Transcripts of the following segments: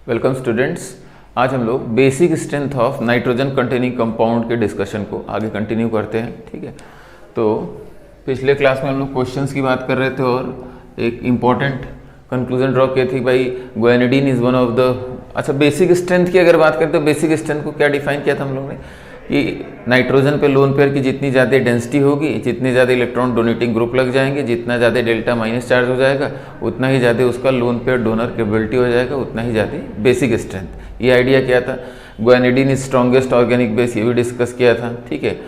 Welcome students. आज हम लोग basic strength of nitrogen containing compound के डिस्कशन को आगे कंटिन्यू करते हैं। ठीक है, तो पिछले क्लास में हम लोग क्वेश्चंस की बात कर रहे थे और एक इम्पॉर्टेंट कंक्लूजन ड्रॉ की थी भाई ग्वानिडीन इज वन ऑफ द। अच्छा, बेसिक स्ट्रेंथ की अगर बात करें तो बेसिक स्ट्रेंथ को क्या डिफाइन किया था हम लोग ने कि नाइट्रोजन पे लोन पेयर की जितनी ज़्यादा डेंसिटी होगी, जितने ज़्यादा इलेक्ट्रॉन डोनेटिंग ग्रुप लग जाएंगे, जितना ज़्यादा डेल्टा माइनस चार्ज हो जाएगा, उतना ही ज़्यादा उसका लोन पेयर डोनर कैपेबिलिटी हो जाएगा, उतना ही ज़्यादा बेसिक स्ट्रेंथ। ये आइडिया क्या था? ग्वानिडीन इज स्ट्रॉन्गेस्ट ऑर्गेनिक बेस, ये भी डिस्कस किया था। ठीक है,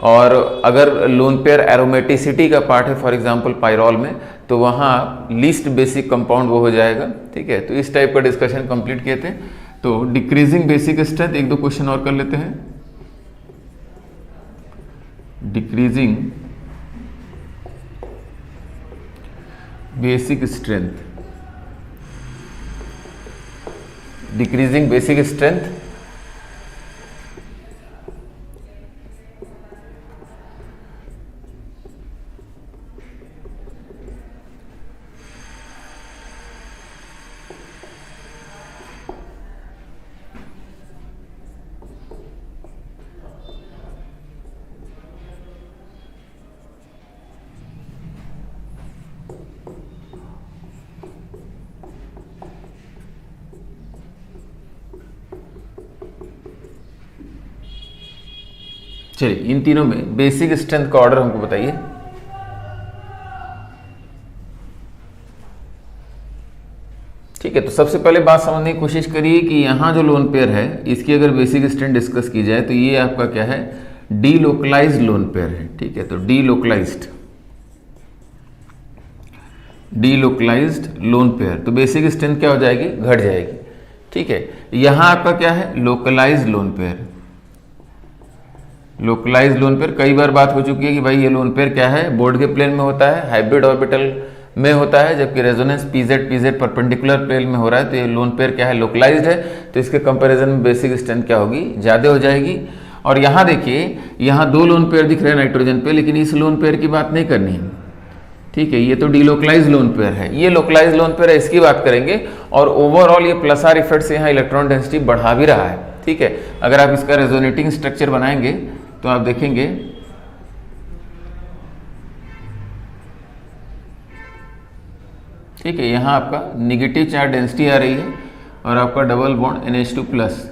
और अगर लोन पेयर एरोमेटिसिटी का पार्ट है फॉर एग्जांपल पायरॉल में, तो वहाँ लीस्ट बेसिक कंपाउंड वो हो जाएगा। ठीक है, तो इस टाइप का डिस्कशन कंप्लीट किए थे। तो डिक्रीजिंग बेसिक स्ट्रेंथ, एक दो क्वेश्चन और कर लेते हैं। Decreasing basic strength, decreasing basic strength चलिए, इन तीनों में बेसिक स्ट्रेंथ का ऑर्डर हमको बताइए। ठीक है, तो सबसे पहले बात समझने की कोशिश करिए कि यहाँ जो लोन पेयर है इसकी अगर बेसिक स्ट्रेंथ डिस्कस की जाए तो ये आपका क्या है? डीलोकलाइज्ड लोन पेयर है। ठीक है, तो डीलोकलाइज्ड लोन पेयर, तो बेसिक स्ट्रेंथ क्या हो जाएगी? घट जाएगी। ठीक है, यहाँ आपका क्या है? Localized lone pair. Localize lone pair कई बार बात हो चुकी है कि भाई ये लोन पेयर क्या है? बोर्ड के प्लेन में होता है, हाइब्रिड ऑर्बिटल में होता है, जबकि रेजोनेंस पीजेड परपेंडिकुलर प्लेन में हो रहा है। तो ये लोन पेयर क्या है? लोकलाइज्ड है। तो इसके कंपैरिजन में बेसिक स्ट्रेंथ क्या होगी? ज़्यादा हो जाएगी। और यहाँ देखिए, यहाँ दो लोन पेयर दिख रहे हैं नाइट्रोजन पे, लेकिन इस लोन पेयर की बात नहीं करनी है। ठीक है, ये तो डीलोकलाइज लोन पेयर है, ये लोकलाइज लोन पेयर है, इसकी बात करेंगे। और ओवरऑल ये प्लस आर इफेक्ट से यहाँ इलेक्ट्रॉन डेंसिटी बढ़ा भी रहा है। ठीक है, अगर आप इसका रेजोनेटिंग स्ट्रक्चर बनाएंगे तो आप देखेंगे ठीक है, यहाँ आपका निगेटिव चार्ज डेंसिटी आ रही है और आपका डबल बॉन्ड NH2 प्लस।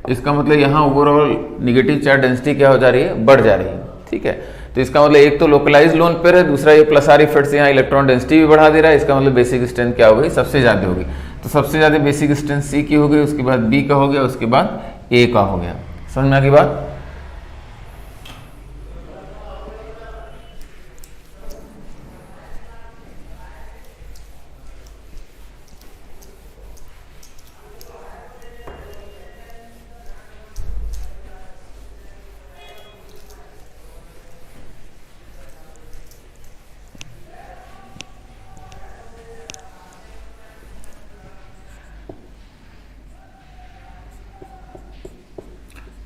इसका मतलब यहाँ ओवरऑल निगेटिव चार्ज डेंसिटी क्या हो जा रही है? बढ़ जा रही है। ठीक है, तो इसका मतलब एक तो लोकलाइज लोन पेयर है, दूसरा ये प्लस आर इफेक्ट से यहाँ इलेक्ट्रॉन डेंसिटी भी बढ़ा दे रहा है। इसका मतलब बेसिक स्ट्रेंथ क्या हो गई? सबसे ज़्यादा होगी। तो सबसे ज़्यादा बेसिक स्ट्रेंथ C की हो गई, उसके बाद B का हो गया, उसके बाद A का हो गया। समझ में आ गई बात?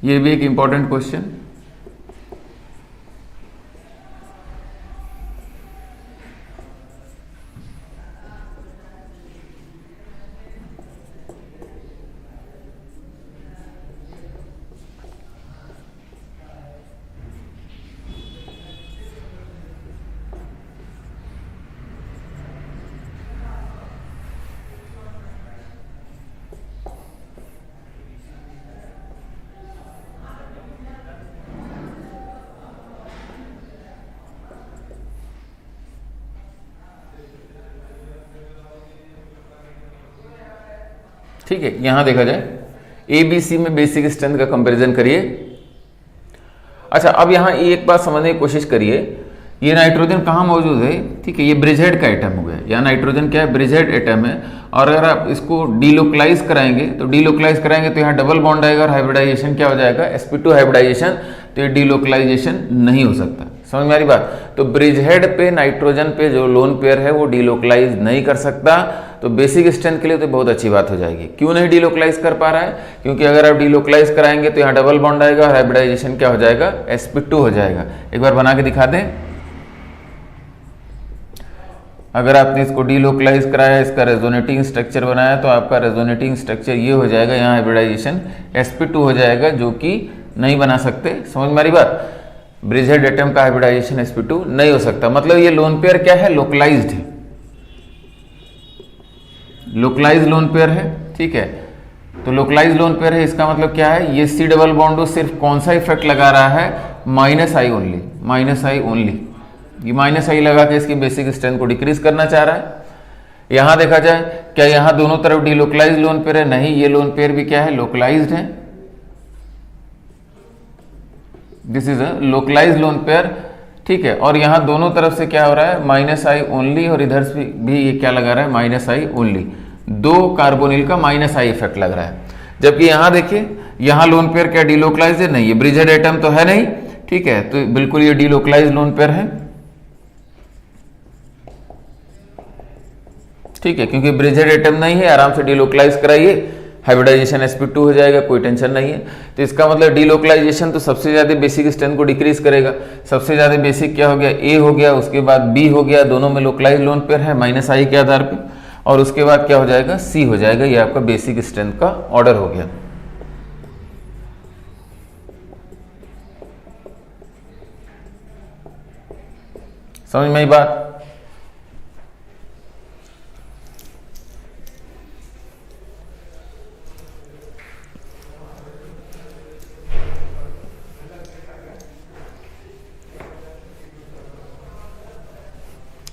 ये भी एक इंपॉर्टेंट क्वेश्चन। ठीक है, यहां देखा जाए ABC में बेसिक स्ट्रेंथ का कंपैरिजन करिए। अच्छा, अब यहां एक बात समझने की कोशिश करिए, ये नाइट्रोजन कहाँ मौजूद है? ठीक है, ये ब्रिजहेड का एटम हो गया। यहाँ नाइट्रोजन क्या है? ब्रिजहेड एटम है। और अगर आप इसको डीलोकलाइज कराएंगे तो यहाँ डबल बॉन्ड आएगा और हाइब्रिडाइजेशन क्या हो जाएगा? sp2 hybridisation. तो ये डीलोकलाइजेशन नहीं हो सकता। समझ में आ रही बात? तो ब्रिजहेड पे नाइट्रोजन पे जो लोन पेयर है वो डीलोकलाइज नहीं कर सकता। तो बेसिक स्ट्रेंथ के लिए तो बहुत अच्छी बात हो जाएगी। क्यों नहीं डीलोकलाइज कर पा रहा है? क्योंकि अगर आप डीलोकलाइज कराएंगे तो यहाँ डबल बॉन्ड आएगा और हाइब्रिडाइजेशन क्या हो जाएगा? sp2 हो जाएगा। एक बार बना के दिखा दें। अगर आपने इसको डीलोकलाइज कराया, इसका रेजोनेटिंग स्ट्रक्चर बनाया, तो आपका रेजोनेटिंग स्ट्रक्चर ये हो जाएगा, यहाँ हाइब्रिडाइजेशन sp2 हो जाएगा, जो कि नहीं बना सकते। समझ में आ रही बात? ब्रिजहेड एटम का हाइब्रिडाइजेशन sp2 नहीं हो सकता। मतलब ये लोन पेयर क्या है? लोकलाइज्ड है, लोकलाइज लोन पेयर है। ठीक है, तो लोकलाइज लोन पेयर है, इसका मतलब क्या है? ये सी डबल बॉन्ड सिर्फ कौन सा इफेक्ट लगा रहा है? Minus I only, minus I only. ये माइनस आई लगा के इसकी बेसिक स्ट्रेंथ को डिक्रीज करना चाह रहा है। यहां देखा जाए, क्या यहां दोनों तरफ डीलोकलाइज लोन पेयर है? नहीं, ये लोन पेयर भी क्या है? लोकलाइज्ड है। This is a localize lone pair. ठीक है, और यहां दोनों तरफ से क्या हो रहा है? माइनस आई ओनली, और इधर से भी ये क्या लगा रहा है? Minus I only. दो कार्बोनिल का माइनस आई इफेक्ट लग रहा है। जबकि यहां देखिए, यहां लोन पेयर क्या डीलोकलाइज है? नहीं, ये ब्रिजहेड एटम तो है नहीं। ठीक है, तो बिल्कुल ये डीलोकलाइज लोन पेयर है। ठीक है, क्योंकि ब्रिजहेड एटम नहीं है, आराम से डीलोकलाइज कराइए, हाइब्रिडाइजेशन sp2 हो जाएगा, कोई टेंशन नहीं है। तो इसका मतलब डीलोकलाइजेशन तो सबसे ज़्यादा बेसिक स्ट्रेंथ को डिक्रीज करेगा। सबसे ज़्यादा बेसिक क्या हो गया? A हो गया, उसके बाद B हो गया, दोनों में लोकलाइज लोन पेयर है माइनस आई के आधार पे, और उसके बाद क्या हो जाएगा? C हो जाएगा। ये आपका बेसिक स्ट्रेंथ का ऑर्डर हो गया। समझ में आई बात?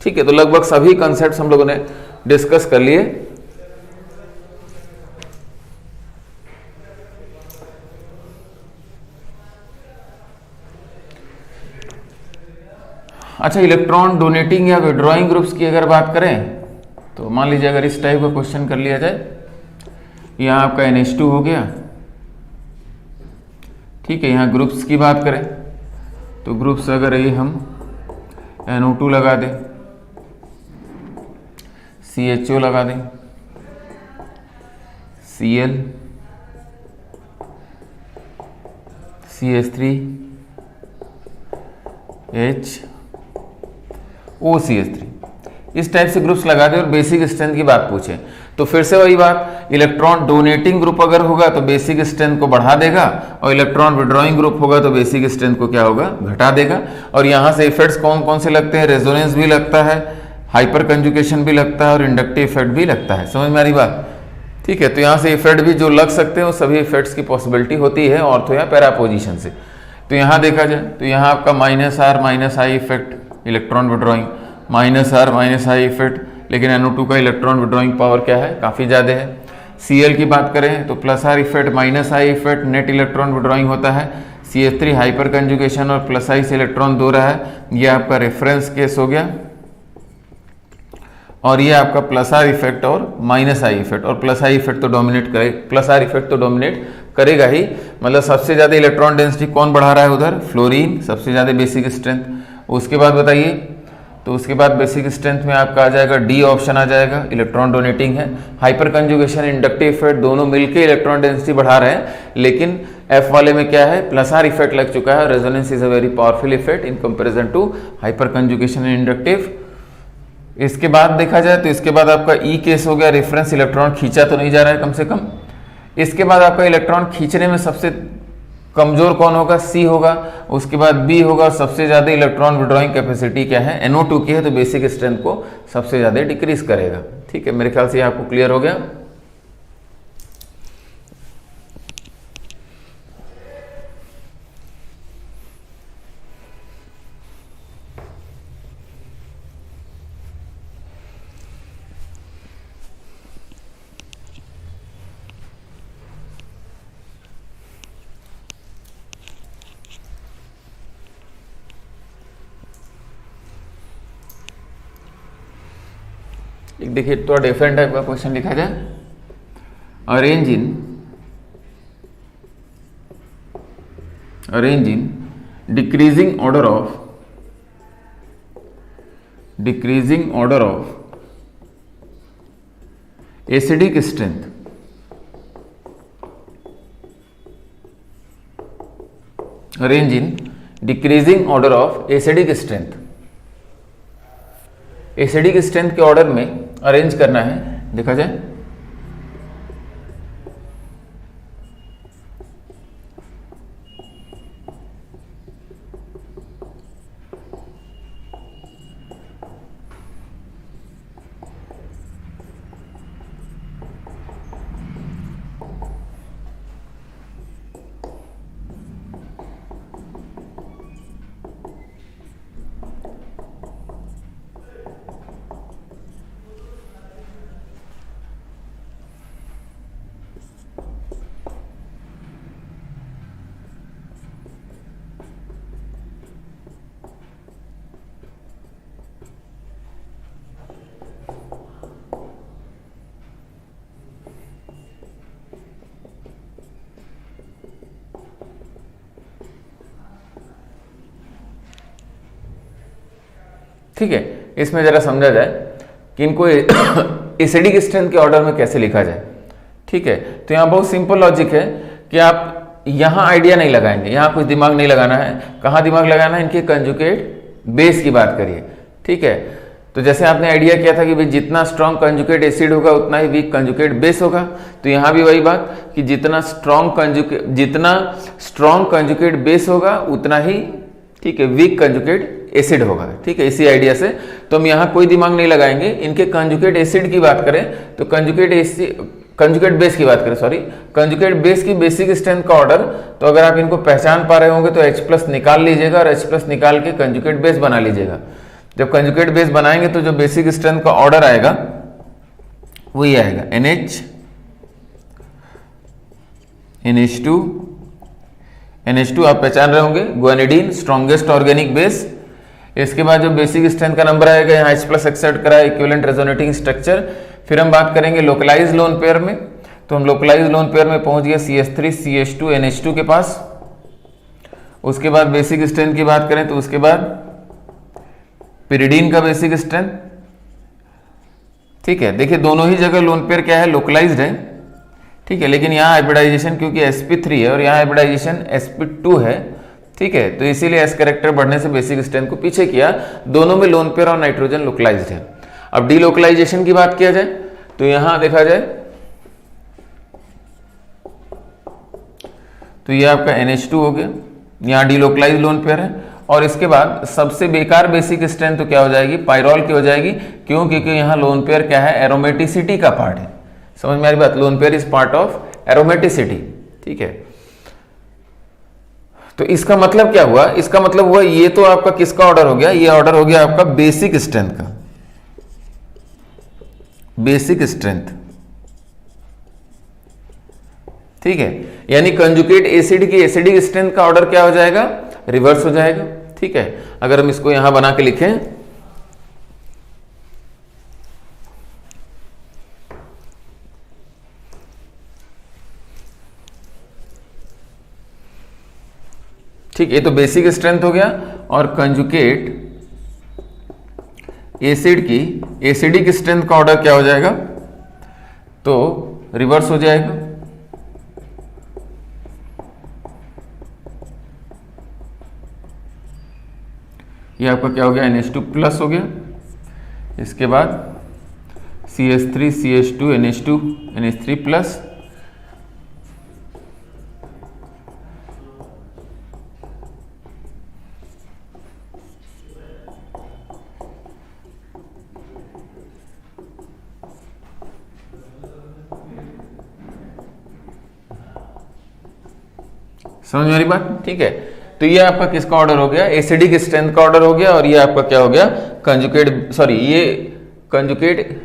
ठीक है, तो लगभग सभी कॉन्सेप्ट्स हम लोगों ने डिस्कस कर लिए। अच्छा, इलेक्ट्रॉन डोनेटिंग या विड्रॉइंग ग्रुप्स की अगर बात करें, तो मान लीजिए अगर इस टाइप का क्वेश्चन कर लिया जाए, यहाँ आपका NH2 हो गया। ठीक है, यहाँ ग्रुप्स की बात करें तो ग्रुप्स अगर ये हम NO2 लगा दें, CHO लगा दें, Cl, CH3, H, OCH3, इस टाइप से ग्रुप्स लगा दें और बेसिक स्ट्रेंथ की बात पूछे, तो फिर से वही बात, इलेक्ट्रॉन डोनेटिंग ग्रुप अगर होगा तो बेसिक स्ट्रेंथ को बढ़ा देगा, और इलेक्ट्रॉन विड्रॉइंग ग्रुप होगा तो बेसिक स्ट्रेंथ को क्या होगा? घटा देगा। और यहाँ से इफेक्ट्स कौन कौन से लगते हैं? रेजोनेंस भी लगता है, हाइपर कंजुगेशन भी लगता है, और इंडक्टिव इफेक्ट भी लगता है। समझ में आ रही बात? ठीक है, तो यहाँ से इफेक्ट भी जो लग सकते हैं वो सभी इफेक्ट्स की पॉसिबिलिटी होती है ऑर्थो या पैरा पोजीशन से। तो यहाँ देखा जाए तो यहाँ आपका -R -I effect electron withdrawing, -R -I effect, लेकिन NO2 का इलेक्ट्रॉन विड्रॉइंग पावर क्या है? काफ़ी ज़्यादा है। Cl की बात करें तो +R effect -I effect, net electron withdrawing होता है। CH3 हाइपर कंजुगेशन और +I से इलेक्ट्रॉन दो रहा है, ये आपका रेफरेंस केस हो गया। और ये आपका +R इफेक्ट और -I इफेक्ट, और +I इफेक्ट तो डोमिनेट करे, +R इफेक्ट तो डोमिनेट करेगा ही। मतलब सबसे ज़्यादा इलेक्ट्रॉन डेंसिटी कौन बढ़ा रहा है उधर? फ्लोरीन, सबसे ज़्यादा बेसिक स्ट्रेंथ। उसके बाद बताइए, तो उसके बाद बेसिक स्ट्रेंथ में आपका आ जाएगा D ऑप्शन आ जाएगा, इलेक्ट्रॉन डोनेटिंग है। हाइपर कंजुगेशन, इंडक्टिव इफेक्ट दोनों मिलकर इलेक्ट्रॉन डेंसिटी बढ़ा रहे हैं, लेकिन F वाले में क्या है? +R इफेक्ट लग चुका है। Resonance is a very powerful effect in comparison to hyperconjugation and inductive. इसके बाद देखा जाए तो इसके बाद आपका E केस हो गया, रेफरेंस इलेक्ट्रॉन खींचा तो नहीं जा रहा है कम से कम। इसके बाद आपका इलेक्ट्रॉन खींचने में सबसे कमजोर कौन होगा? C होगा। उसके बाद B होगा, और सबसे ज़्यादा इलेक्ट्रॉन विड्रॉइंग कैपेसिटी क्या है? NO2 की है, तो बेसिक स्ट्रेंथ को सबसे ज़्यादा डिक्रीज करेगा। ठीक है, मेरे ख्याल से आपको क्लियर हो गया। एक देखिए थोड़ा डिफरेंट टाइप का क्वेश्चन लिखा जाए, arrange in decreasing order of acidic strength, arrange in decreasing order of acidic strength acidic strength के ऑर्डर में अरेंज करना है, देखा जाए। ठीक है, इसमें जरा समझा जाए कि इनको एसिडिक स्ट्रेंथ के ऑर्डर में कैसे लिखा जाए। ठीक है, तो यहाँ बहुत सिंपल लॉजिक है कि आप यहाँ आइडिया नहीं लगाएंगे, यहाँ कुछ दिमाग नहीं लगाना है। कहाँ दिमाग लगाना है? इनके कंजुगेट बेस की बात करिए। ठीक है, तो जैसे आपने आइडिया किया था कि भाई जितना स्ट्रॉन्ग कंजुगेट एसिड होगा उतना ही वीक कंजुगेट बेस होगा, तो यहाँ भी वही बात कि जितना स्ट्रॉन्ग कंजुगेट बेस होगा उतना ही, ठीक है, वीक कंजुगेट एसिड होगा। ठीक है, इसी आइडिया से तो हम यहाँ कोई दिमाग नहीं लगाएंगे। इनके कंजुगेट एसिड की बात करें तो कंजुगेट बेस की बात करें, सॉरी, कंजुगेट बेस की बेसिक स्ट्रेंथ का ऑर्डर, तो अगर आप इनको पहचान पा रहे होंगे तो H+ निकाल लीजिएगा और H+ निकाल के कंजुगेट बेस बना लीजिएगा। जब कंजुगेट बेस बनाएंगे तो जो बेसिक स्ट्रेंथ का ऑर्डर आएगा वही आएगा NH2 आप पहचान रहे होंगे, गुआनिडीन स्ट्रॉन्गेस्ट ऑर्गेनिक बेस। इसके बाद जो बेसिक स्ट्रेंथ का नंबर आएगा, यहाँ H+ एक्सेप्ट करा, इक्विवेलेंट रेजोनेटिंग स्ट्रक्चर। फिर हम बात करेंगे लोकलाइज लोन पेयर में, तो हम लोकलाइज लोन पेयर में पहुंच गए CH3 CH2 NH2 के पास। उसके बाद बेसिक स्ट्रेंथ की बात करें तो उसके बाद पिरिडीन का बेसिक स्ट्रेंथ। ठीक है, देखिए दोनों ही जगह लोन पेयर क्या है, लोकलाइज्ड है। ठीक है, लेकिन यहाँ हाइब्रिडाइजेशन क्योंकि sp3 है और यहाँ हाइब्रिडाइजेशन sp2 है। ठीक है, तो इसीलिए s कैरेक्टर बढ़ने से बेसिक स्ट्रेंथ को पीछे किया। दोनों में लोन पेयर और नाइट्रोजन लोकलाइज्ड है। अब डीलोकलाइजेशन की बात किया जाए तो यहां देखा जाए तो ये आपका NH2 हो गया, यहाँ डीलोकलाइज लोन पेयर है। और इसके बाद सबसे बेकार बेसिक स्ट्रेंथ तो क्या हो जाएगी, पायरॉल की हो जाएगी। क्यों? क्योंकि यहाँ लोन पेयर क्या है, एरोमेटिसिटी का पार्ट है। समझ में आ रही बात? Loan pair is part of aromaticity. ठीक है, तो इसका मतलब क्या हुआ, इसका मतलब हुआ ये तो आपका किसका ऑर्डर हो गया, ये ऑर्डर हो गया आपका बेसिक स्ट्रेंथ का, बेसिक स्ट्रेंथ। ठीक है, यानी कंजुगेट एसिड की एसिडिक स्ट्रेंथ का ऑर्डर क्या हो जाएगा, रिवर्स हो जाएगा। ठीक है, अगर हम इसको यहां बना के लिखें ठीक, ये तो बेसिक स्ट्रेंथ हो गया। और कंजुगेट एसिड की एसिडिक स्ट्रेंथ का ऑर्डर क्या हो जाएगा, तो रिवर्स हो जाएगा। ये आपका क्या हो गया, NH2+ हो गया। इसके बाद CH3 CH2 NH2 NH3+। समझ में आ रही बात? ठीक है, तो ये आपका किसका ऑर्डर हो गया, एसिडिक स्ट्रेंथ का ऑर्डर हो गया। और ये आपका क्या हो गया, कंजुगेट, सॉरी, ये कंजुगेट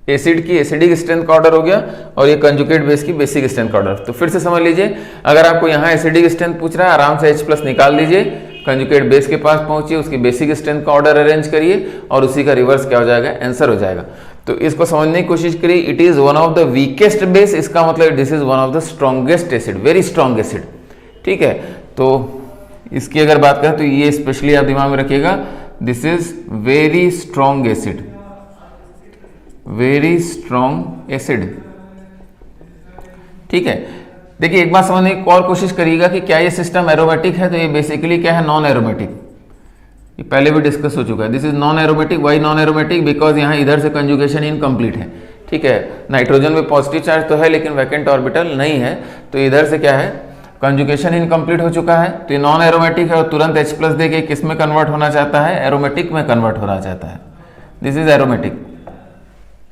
एसिड की एसिडिक स्ट्रेंथ का ऑर्डर हो गया और ये कंजुगेट बेस की बेसिक स्ट्रेंथ का ऑर्डर। तो फिर से समझ लीजिए, अगर आपको यहाँ एसिडिक स्ट्रेंथ पूछ रहा है, आराम से H+ निकाल लीजिए, कंजुगेट बेस के पास पहुंचिए, उसकी बेसिक स्ट्रेंथ का ऑर्डर अरेंज करिए और उसी का रिवर्स क्या हो जाएगा, आंसर हो जाएगा। तो इसको समझने की कोशिश करिए। It is one of the weakest base, इसका मतलब this is one of the strongest acid, very strong acid. ठीक है, तो इसकी अगर बात करें तो ये स्पेशली आप दिमाग में रखिएगा, this is very strong acid, very strong acid. ठीक है, देखिए एक बात समझने की और कोशिश करिएगा कि क्या ये सिस्टम एरोमेटिक है, तो ये बेसिकली क्या है, नॉन एरोमेटिक। ये पहले भी डिस्कस हो चुका है। This is non aromatic. Why non aromatic? Because यहाँ इधर से कंजुगेशन इनकम्प्लीट है, ठीक है। नाइट्रोजन में पॉजिटिव चार्ज तो है लेकिन वैकेंट ऑर्बिटल नहीं है, तो इधर से क्या है, कंजुगेशन इनकम्प्लीट हो चुका है, तो ये नॉन एरोमेटिक है और तुरंत H प्लस दे के किस में कन्वर्ट होना चाहता है, एरोमेटिक में कन्वर्ट होना चाहता है। This is aromatic.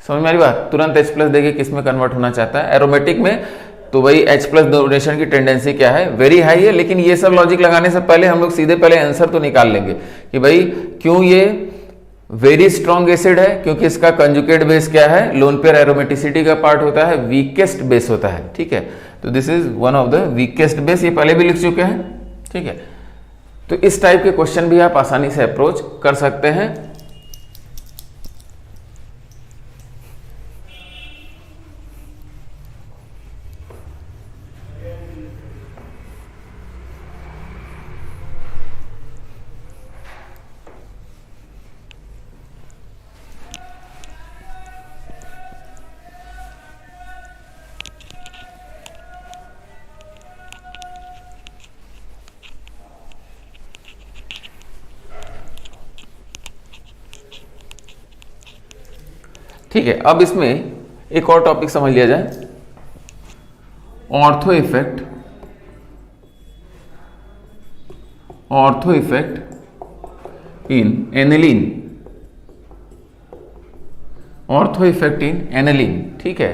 समझ में आ रही बात? तुरंत H प्लस दे के किस में कन्वर्ट होना चाहता है, एरोमेटिक में। तो वही H प्लस डोनेशन की टेंडेंसी क्या है, वेरी हाई है। लेकिन ये सब लॉजिक लगाने से पहले हम लोग सीधे पहले आंसर तो निकाल लेंगे कि भाई क्यों ये वेरी स्ट्रॉन्ग एसिड है, क्योंकि इसका कंजुगेट बेस क्या है, लोन पेयर एरोमेटिसिटी का पार्ट होता है, वीकेस्ट बेस होता है, ठीक है। तो this is one of the weakest base, ये पहले भी लिख चुके हैं, ठीक है। तो इस टाइप के क्वेश्चन भी आप आसानी से अप्रोच कर सकते हैं। ठीक है, अब इसमें एक और टॉपिक समझ लिया जाए, ortho effect. Ortho effect in aniline. Ortho effect in aniline, ठीक है।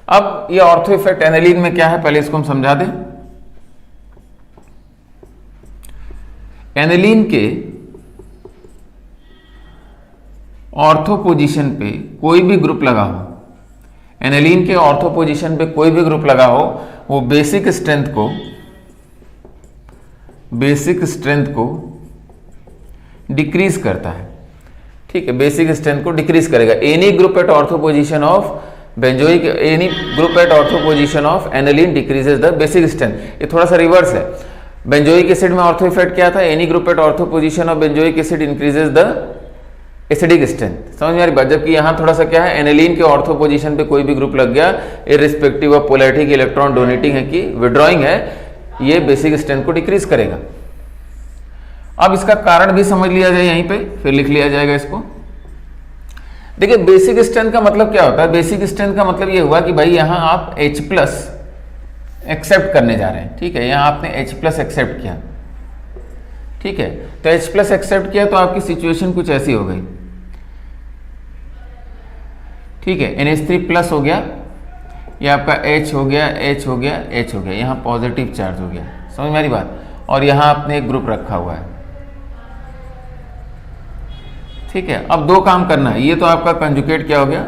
अब ये ऑर्थो इफेक्ट एनिलीन में क्या है, पहले इसको हम समझा दें। एनिलीन के ऑर्थो पोजीशन पे कोई भी ग्रुप लगा हो, एनिलीन के ऑर्थो पोजीशन पे कोई भी ग्रुप लगा हो, वो बेसिक स्ट्रेंथ को डिक्रीज करता है, ठीक है। बेसिक स्ट्रेंथ को डिक्रीज करेगा। Any group at ortho position of benzoic, any group at ortho position of aniline decreases the basic strength. ये थोड़ा सा रिवर्स है। बेंजोइक एसिड में ऑर्थो इफेक्ट क्या था, any group at ortho position of benzoic acid increases the acidic strength. समझ में आ रही बात? जबकि यहां थोड़ा सा क्या है, एनिलीन के ऑर्थो पोजीशन पे कोई भी ग्रुप लग गया, इररिस्पेक्टिव ऑफ पोलैरिटी की इलेक्ट्रॉन डोनेटिंग है कि विड्रॉइंग है, ये बेसिक स्ट्रेंथ को डिक्रीज करेगा। अब इसका कारण भी समझ लिया जाए यहीं पे, फिर लिख लिया जाएगा इसको। देखिए बेसिक स्ट्रेंथ का मतलब क्या होता है, बेसिक स्ट्रेंथ का मतलब ये हुआ कि भाई यहां आप H प्लस एक्सेप्ट करने जा रहे हैं, ठीक है। यहां आपने H प्लस एक्सेप्ट किया, ठीक है। तो H प्लस एक्सेप्ट किया तो आपकी सिचुएशन कुछ ऐसी हो गई, ठीक है। NH3 प्लस हो गया, ये आपका H हो गया, H हो गया, H हो गया, यहाँ पॉजिटिव चार्ज हो गया। समझ में आ रही बात? और यहाँ आपने एक ग्रुप रखा हुआ है, ठीक है। अब दो काम करना है, ये तो आपका कंजुगेट क्या हो गया,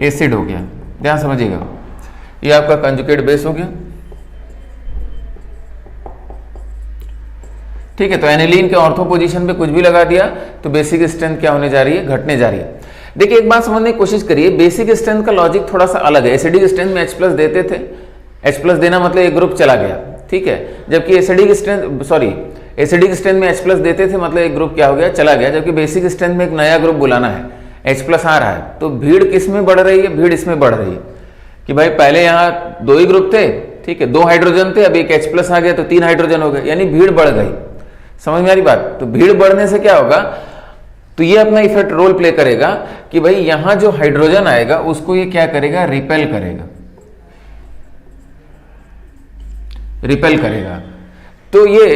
एसिड हो गया, ध्यान समझिएगा। ये आपका कंजुगेट बेस हो गया, ठीक है। तो एनिलीन के ऑर्थो पोजीशन पे कुछ भी लगा दिया तो बेसिक स्ट्रेंथ क्या होने जा रही है, घटने जा रही है। देखिए एक बात समझने की कोशिश करिए, बेसिक स्ट्रेंथ का लॉजिक थोड़ा सा अलग है। एसिडिक स्ट्रेंथ में H प्लस देते थे, H प्लस देना मतलब एक ग्रुप चला गया, ठीक है। जबकि एसिडिक स्ट्रेंथ में H प्लस देते थे मतलब एक ग्रुप क्या हो गया, चला गया। जबकि बेसिक स्ट्रेंथ में एक नया ग्रुप बुलाना है, H प्लस आ रहा है, तो भीड़ किस में बढ़ रही है, भीड़ इसमें बढ़ रही है कि भाई पहले यहाँ दो ही ग्रुप थे, ठीक है, 2 हाइड्रोजन थे, अब एक H प्लस आ गया तो 3 हाइड्रोजन हो गए, यानी भीड़ बढ़ गई। समझ में आ रही बात? तो भीड़ बढ़ने से क्या होगा, तो ये अपना इफेक्ट रोल प्ले करेगा कि भाई यहां जो हाइड्रोजन आएगा उसको ये क्या करेगा, रिपेल करेगा। तो ये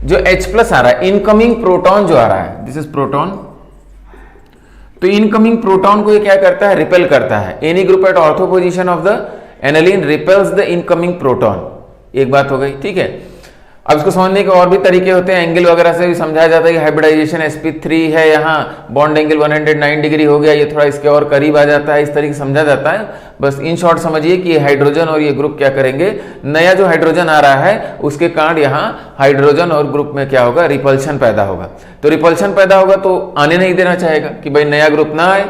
जो H प्लस आ रहा है, इनकमिंग प्रोटॉन जो आ रहा है, दिस इज प्रोटॉन, तो इनकमिंग प्रोटॉन को ये क्या करता है, रिपेल करता है। Any group at ortho position of the aniline repels the incoming proton. एक बात हो गई, ठीक है। अब इसको समझने के और भी तरीके होते हैं, एंगल वगैरह से भी समझाया जाता है कि हाइब्रिडाइजेशन sp3 है, यहाँ बॉन्ड एंगल 109 डिग्री हो गया, ये थोड़ा इसके और करीब आ जाता है, इस तरीके से समझा जाता है। बस इन शॉर्ट समझिए कि ये हाइड्रोजन और ये ग्रुप क्या करेंगे, नया जो हाइड्रोजन आ रहा है उसके कारण यहाँ हाइड्रोजन और ग्रुप में क्या होगा, रिपल्शन पैदा होगा। तो रिपल्शन पैदा होगा तो आने नहीं देना चाहेगा कि भाई नया ग्रुप ना आए,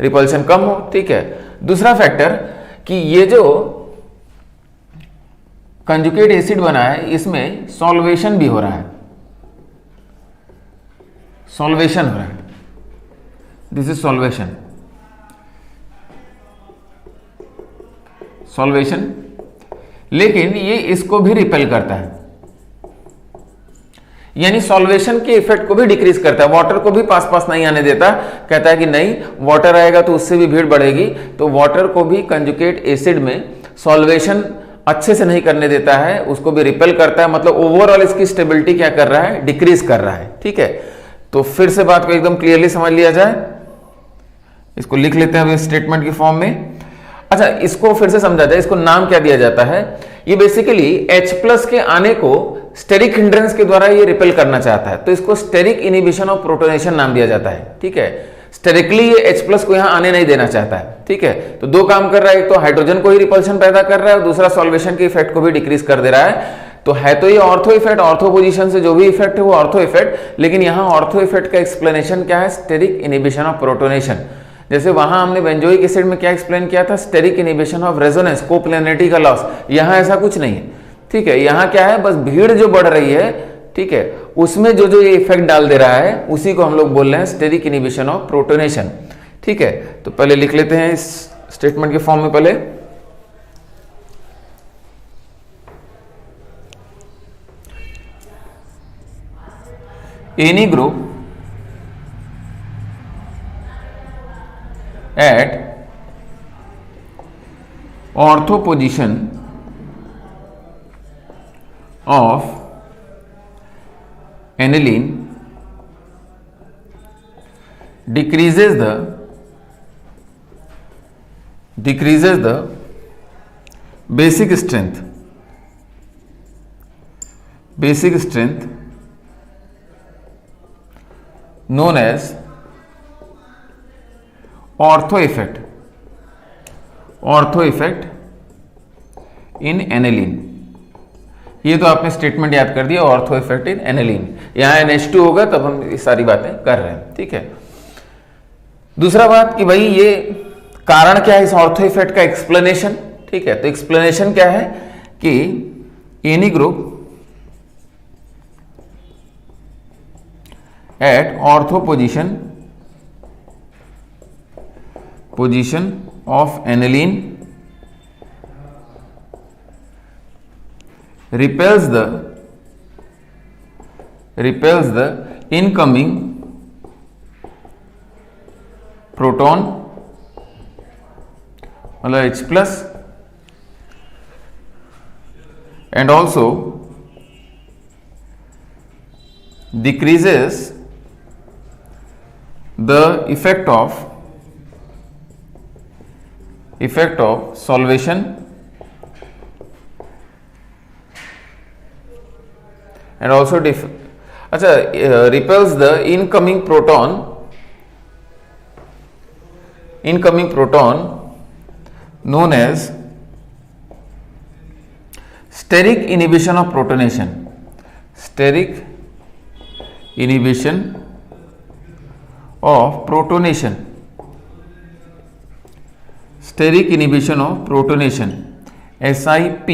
रिपल्शन कम हो, ठीक है। दूसरा फैक्टर कि ये जो कंजुगेट एसिड बना है इसमें सॉल्वेशन भी हो रहा है, सॉल्वेशन हो रहा है, दिस इज सॉल्वेशन, लेकिन ये इसको भी रिपेल करता है। यानी सॉल्वेशन के इफेक्ट को भी डिक्रीज करता है, वाटर को भी पास पास नहीं आने देता, कहता है कि नहीं वाटर आएगा तो उससे भी भीड़ बढ़ेगी, तो वाटर को भी कंजुगेट एसिड में सॉल्वेशन अच्छे से नहीं करने देता है, उसको भी रिपेल करता है, मतलब ओवरऑल इसकी स्टेबिलिटी क्या कर रहा है, डिक्रीज कर रहा है। ठीक है, तो फिर से बात को एकदम क्लियरली समझ लिया जाए, इसको लिख लेते हैं अभी स्टेटमेंट की फॉर्म में। अच्छा, इसको फिर से समझा जाए, इसको नाम क्या दिया जाता है, ये बेसिकली H+ के आने को स्टेरिक हिंड्रेंस के द्वारा ये रिपेल करना चाहता है, तो इसको स्टेरिक इनिबिशन ऑफ प्रोटोनेशन नाम दिया जाता है। ठीक है, स्टेरिकली ये H+ को यहां आने नहीं देना चाहता है। ठीक है, तो दो काम कर रहा है, एक तो हाइड्रोजन को ही रिपल्शन पैदा कर रहा है और दूसरा सॉल्वेशन के इफेक्ट को भी डिक्रीज कर दे रहा है। तो है तो ये ऑर्थो इफेक्ट, ऑर्थो पोजीशन से जो भी इफेक्ट है वो ऑर्थो इफेक्ट, लेकिन यहां ऑर्थो इफेक्ट का एक्सप्लेनेशन क्या है, स्टेरिक इनिबिशन ऑफ प्रोटोनेशन। जैसे वहां हमने बेंजोइक एसिड में क्या एक्सप्लेन किया था, steric inhibition of resonance, coplanarity का लॉस। यहां ऐसा कुछ नहीं है। ठीक है, यहां क्या है, बस भीड़ जो बढ़ रही है, ठीक है, उसमें जो जो ये इफेक्ट डाल दे रहा है उसी को हम लोग बोल रहे हैं स्टेरिक इनिबिशन ऑफ प्रोटोनेशन। ठीक है, तो पहले लिख लेते हैं इस स्टेटमेंट के फॉर्म में। पहले any group at ortho position of aniline decreases the basic strength known as ortho effect in aniline. ये तो आपने स्टेटमेंट याद कर दिया, ऑर्थो इफेक्ट इन एनिलीन। यहां NH2 होगा तब हम ये सारी बातें कर रहे हैं। ठीक है, दूसरा बात कि भाई ये कारण क्या है इस ऑर्थो इफेक्ट का, एक्सप्लेनेशन। ठीक है, तो एक्सप्लेनेशन क्या है कि any group at ortho position of aniline repels the incoming proton, मतलब H+, and also decreases the effect of solvation and also repels the incoming proton known as steric inhibition of protonation, steric inhibition of protonation, SIP।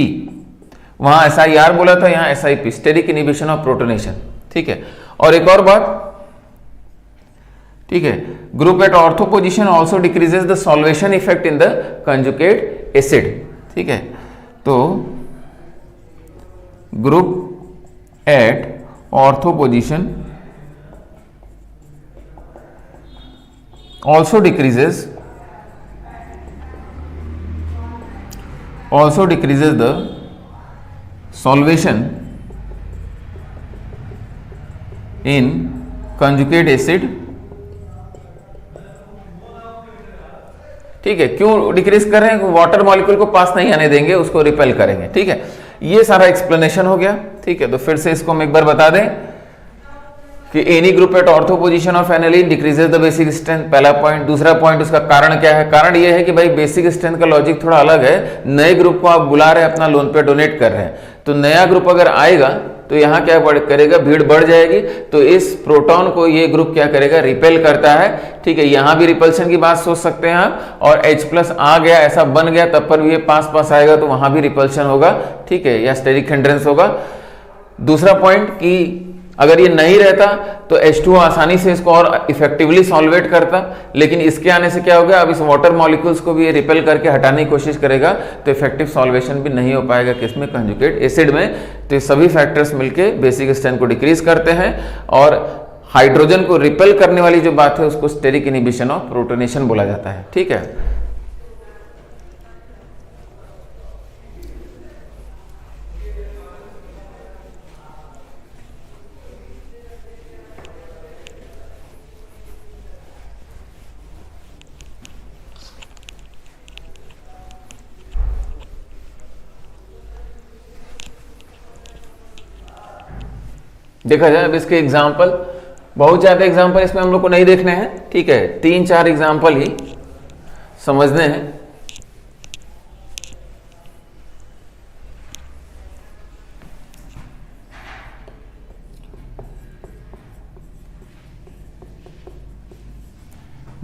वहां SIR बोला था, यहां SIP, steric inhibition of protonation. ठीक है, और एक और बात, ठीक है, group at ortho position also decreases the solvation effect in the conjugate acid. ठीक है, तो group at ortho position also decreases the solvation in conjugate acid। ठीक है, क्यों डिक्रीज कर रहे हैं, वाटर मॉलिक्यूल को पास नहीं आने देंगे, उसको रिपेल करेंगे। ठीक है, ये सारा एक्सप्लेनेशन हो गया। ठीक है, तो फिर से इसको हम एक बार बता दें कि any group at ortho position of aniline decreases the basic strength, पहला पॉइंट। दूसरा पॉइंट उसका कारण क्या है, कारण ये है कि भाई बेसिक स्ट्रेंथ का लॉजिक थोड़ा अलग है। नए ग्रुप को आप बुला रहे हैं, अपना लोन पे डोनेट कर रहे हैं, तो नया ग्रुप अगर आएगा तो यहाँ क्या करेगा, भीड़ बढ़ जाएगी, तो इस प्रोटॉन को ये ग्रुप क्या करेगा, रिपेल करता है। ठीक है, यहां भी रिपल्शन की बात सोच सकते हैं आप, और H+ आ गया, ऐसा बन गया, तब पर भी ये पास आएगा तो वहां भी रिपल्शन होगा। ठीक है, या स्टेरिक हिंड्रेंस होगा। दूसरा पॉइंट कि अगर ये नहीं रहता तो H2O आसानी से इसको और इफेक्टिवली सॉल्वेट करता, लेकिन इसके आने से क्या हो गया, अब इस वाटर मॉलिक्यूल्स को भी ये रिपेल करके हटाने की कोशिश करेगा, तो इफेक्टिव सॉल्वेशन भी नहीं हो पाएगा किसमें, कंजुगेट एसिड में। तो ये सभी फैक्टर्स मिलके बेसिक स्ट्रेंथ को डिक्रीज करते हैं, और हाइड्रोजन को रिपेल करने वाली जो बात है उसको स्टेरिक इनहिबिशन ऑफ प्रोटोनेशन बोला जाता है। ठीक है, देखा जाए अब इसके एग्जाम्पल, बहुत ज्यादा एग्जाम्पल इसमें हम लोग को नहीं देखने हैं। ठीक है, 3-4 एग्जाम्पल ही समझने हैं।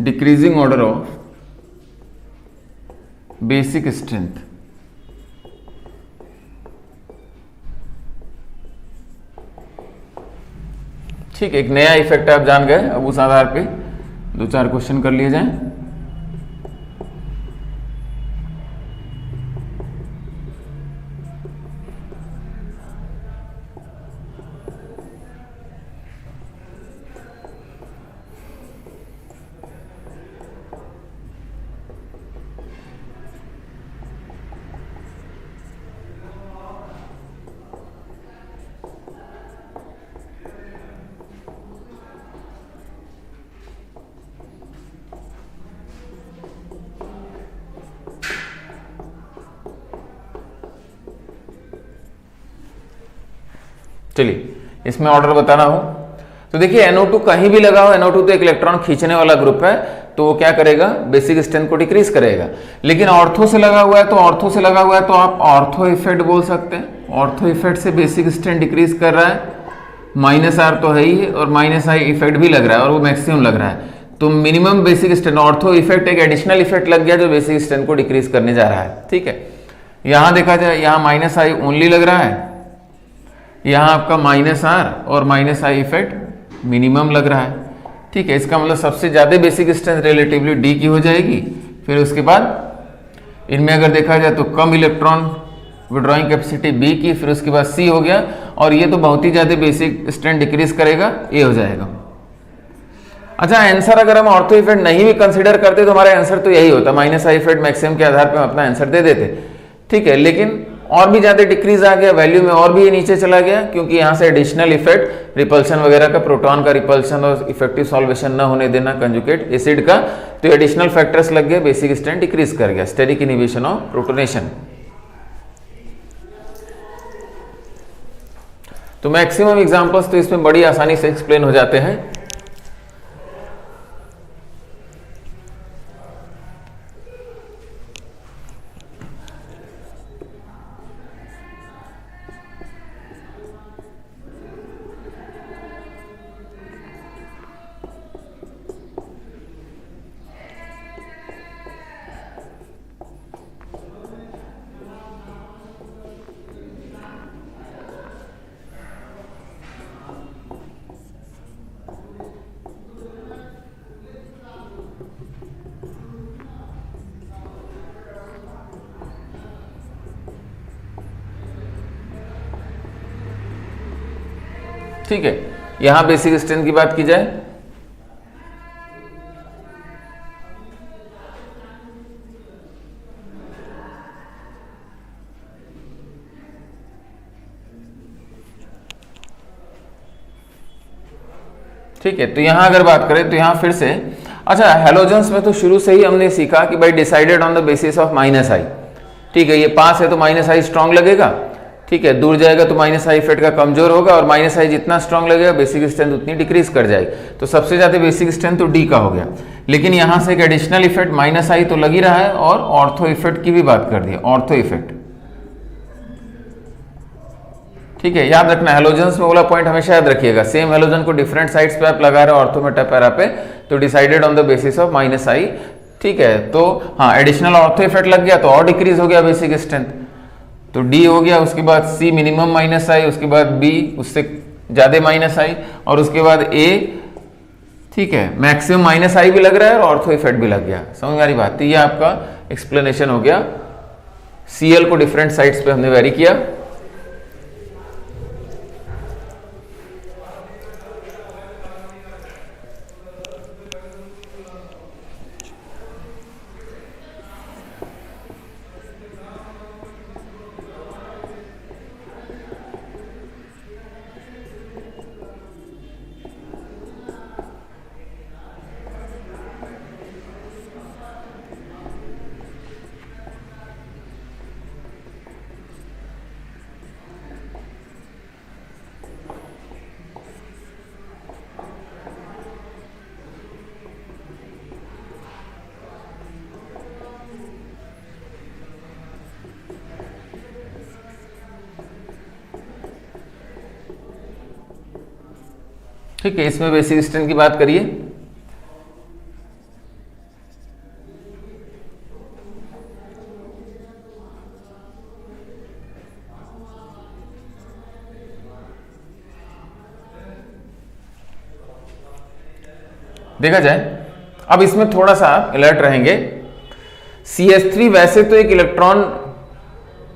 Decreasing order of basic strength, ठीक है, एक नया इफेक्ट आप जान गए। अब उस आधार पे 2-4 क्वेश्चन कर लिए जाएं। चलिए इसमें ऑर्डर बताना हो तो देखिए NO2 कहीं भी लगा हो, NO2 तो एक इलेक्ट्रॉन खींचने वाला ग्रुप है, तो वो क्या करेगा, बेसिक स्ट्रेंथ को डिक्रीज करेगा। लेकिन ऑर्थो से लगा हुआ है, तो ऑर्थो से लगा हुआ है तो आप ऑर्थो इफेक्ट बोल सकते हैं। ऑर्थो इफेक्ट से बेसिक स्ट्रेंथ डिक्रीज कर रहा है, -R तो है ही, और -I इफेक्ट भी लग रहा है, और वो मैक्सिमम लग रहा है, तो minimum basic strength, ortho effect एक एडिशनल इफेक्ट लग गया जो बेसिक स्ट्रेंथ को डिक्रीज करने जा रहा है। ठीक है, यहां देखा जाए, यहाँ -I ओनली लग रहा है, यहाँ आपका -R और -I इफेक्ट मिनिमम लग रहा है। ठीक है, इसका मतलब सबसे ज्यादा बेसिक स्ट्रेंथ रिलेटिवली D की हो जाएगी। फिर उसके बाद इनमें अगर देखा जाए तो कम इलेक्ट्रॉन विड्रॉइंग कैपेसिटी B की, फिर उसके बाद C हो गया, और ये तो बहुत ही ज्यादा बेसिक स्ट्रेंथ डिक्रीज करेगा, A हो जाएगा। अच्छा, आंसर अगर हम ऑर्थो इफेक्ट नहीं भी कंसिडर करते तो हमारा आंसर तो यही होता, -I इफेक्ट मैक्सिमम के आधार पर हम अपना आंसर दे देते। ठीक है, लेकिन और भी ज्यादा डिक्रीज आ गया वैल्यू में, और भी ये नीचे चला गया, क्योंकि यहाँ से एडिशनल इफेक्ट रिपल्शन वगैरह का, प्रोटॉन का रिपल्शन और इफेक्टिव सॉल्वेशन न होने देना कंजुगेट एसिड का, तो एडिशनल फैक्टर्स लग गए, बेसिक स्ट्रेंथ डिक्रीज कर गया, स्टेरिक इनहिबिशन ऑफ प्रोटोनेशन। तो मैक्सिमम एग्जांपल्स तो इसमें बड़ी आसानी से एक्सप्लेन हो जाते हैं। ठीक है, यहां बेसिक स्ट्रेंथ की बात की जाए, ठीक है, तो यहां अगर बात करें तो यहां फिर से, अच्छा हेलोजेंस में तो शुरू से ही हमने सीखा कि भाई decided on the basis of -I। ठीक है, ये पास है तो -I स्ट्रांग लगेगा, ठीक है, दूर जाएगा तो -I इफेक्ट का कमजोर होगा, और -I जितना स्ट्रांग लगेगा बेसिक स्ट्रेंथ उतनी डिक्रीज कर जाएगी। तो सबसे ज्यादा बेसिक स्ट्रेंथ तो D का हो गया, लेकिन यहां से एक एडिशनल इफेक्ट -I तो लग ही रहा है, और ऑर्थो इफेक्ट की भी बात कर दी, ऑर्थो इफेक्ट। ठीक है, याद रखना हेलोजेंस में वाला पॉइंट हमेशा याद रखिएगा, सेम हेलोजन को डिफरेंट साइड्स पे आप लगा रहे हो ऑर्थो मेटा पैरा पे, तो decided on the basis of -I। ठीक है, तो हाँ एडिशनल ऑर्थो इफेक्ट लग गया तो और डिक्रीज हो गया बेसिक स्ट्रेंथ, तो D हो गया, उसके बाद C मिनिमम -I, उसके बाद B, उससे ज्यादा माइनस आई, और उसके बाद ए, ठीक है, मैक्सिमम माइनस आई भी लग रहा है और ऑर्थो इफेक्ट भी लग गया। समझ में आ रही बात? तो ये आपका एक्सप्लेनेशन हो गया। सीएल को डिफरेंट साइट्स पे हमने वेरी किया। ठीक है, इसमें बेसिक स्ट्रेंथ की बात करिए। देखा जाए, अब इसमें थोड़ा सा अलर्ट रहेंगे। CH3 वैसे तो एक इलेक्ट्रॉन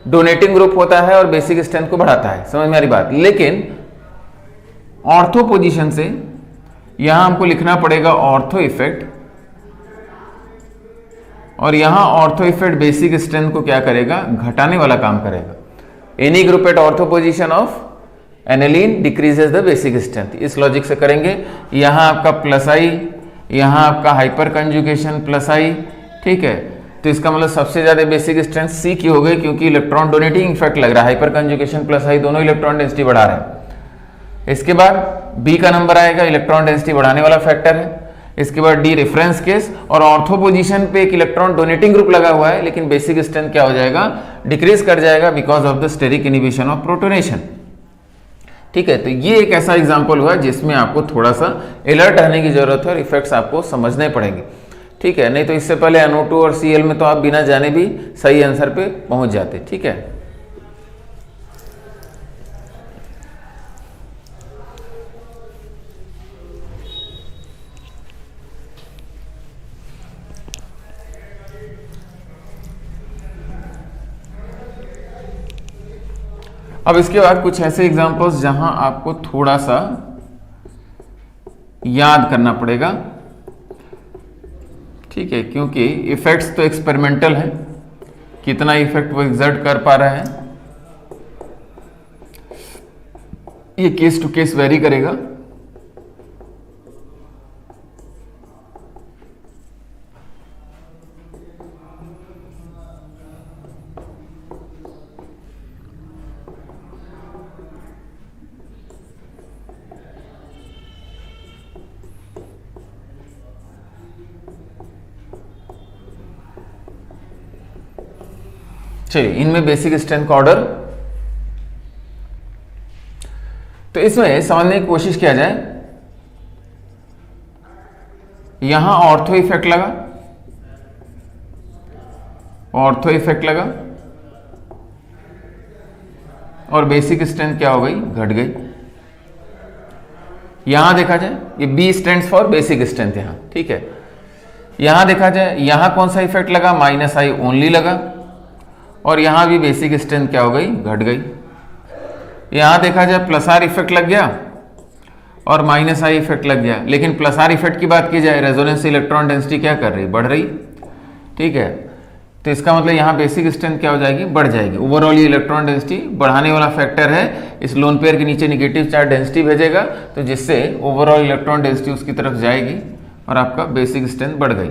डोनेटिंग ग्रुप होता है और बेसिक स्ट्रेंथ को बढ़ाता है, समझ में आ रही बात, लेकिन ऑर्थो पोजीशन से यहां हमको लिखना पड़ेगा ऑर्थो इफेक्ट, और यहां ऑर्थो इफेक्ट बेसिक स्ट्रेंथ को क्या करेगा? घटाने वाला काम करेगा। Any group at ortho position of aniline decreases the basic strength. इस लॉजिक से करेंगे। यहां आपका प्लस आई, यहां आपका हाइपर कंजुगेशन प्लस आई, ठीक है, तो इसका मतलब सबसे ज्यादा बेसिक स्ट्रेंथ सी की हो गई, क्योंकि इलेक्ट्रॉन डोनेटिंग इफेक्ट लग रहा है। हाइपर कंजुगेशन प्लस आई दोनों इलेक्ट्रॉन डेंसिटी बढ़ा रहे हैं। इसके बाद बी का नंबर आएगा, इलेक्ट्रॉन डेंसिटी बढ़ाने वाला फैक्टर है। इसके बाद डी रेफरेंस केस, और ऑर्थो पोजीशन पे एक इलेक्ट्रॉन डोनेटिंग ग्रुप लगा हुआ है, लेकिन बेसिक स्ट्रेंथ क्या हो जाएगा? डिक्रीज कर जाएगा because of the steric inhibition of protonation. ठीक है, तो ये एक ऐसा एग्जांपल हुआ जिसमें आपको थोड़ा सा अलर्ट रहने की जरूरत है और इफेक्ट्स आपको समझने पड़ेंगे। ठीक है, नहीं तो इससे पहले NO2 और Cl में तो आप बिना जाने भी सही आंसर पे पहुंच जाते। ठीक है, अब इसके बाद कुछ ऐसे एग्जांपल्स जहां आपको थोड़ा सा याद करना पड़ेगा। ठीक है, क्योंकि इफेक्ट्स तो एक्सपेरिमेंटल है, कितना इफेक्ट वो एग्जर्ट कर पा रहे हैं ये केस टू केस वेरी करेगा। चलिए, इनमें बेसिक स्ट्रेंथ का ऑर्डर, तो इसमें समझने की कोशिश किया जाए। यहां ऑर्थो इफेक्ट लगा, ऑर्थो इफेक्ट लगा, और बेसिक स्ट्रेंथ क्या हो गई? घट गई। यहां देखा जाए, ये B stands for basic strength यहां। ठीक है, यहां देखा जाए, यहां कौन सा इफेक्ट लगा? माइनस आई ओनली लगा, और यहां भी बेसिक स्ट्रेंथ क्या हो गई? घट गई। यहां देखा जाए प्लस आर इफेक्ट लग गया और माइनस आई इफेक्ट लग गया, लेकिन प्लस आर इफेक्ट की बात की जाए, रेजोनेंस इलेक्ट्रॉन डेंसिटी क्या कर रही? बढ़ रही। ठीक है, तो इसका मतलब यहां बेसिक स्ट्रेंथ क्या हो जाएगी? बढ़ जाएगी। ओवरऑल ये इलेक्ट्रॉन डेंसिटी बढ़ाने वाला फैक्टर है, इस लोन पेयर के नीचे निगेटिव चार्ज डेंसिटी भेजेगा, तो जिससे ओवरऑल इलेक्ट्रॉन डेंसिटी उसकी तरफ जाएगी और आपका बेसिक स्ट्रेंथ बढ़ गई।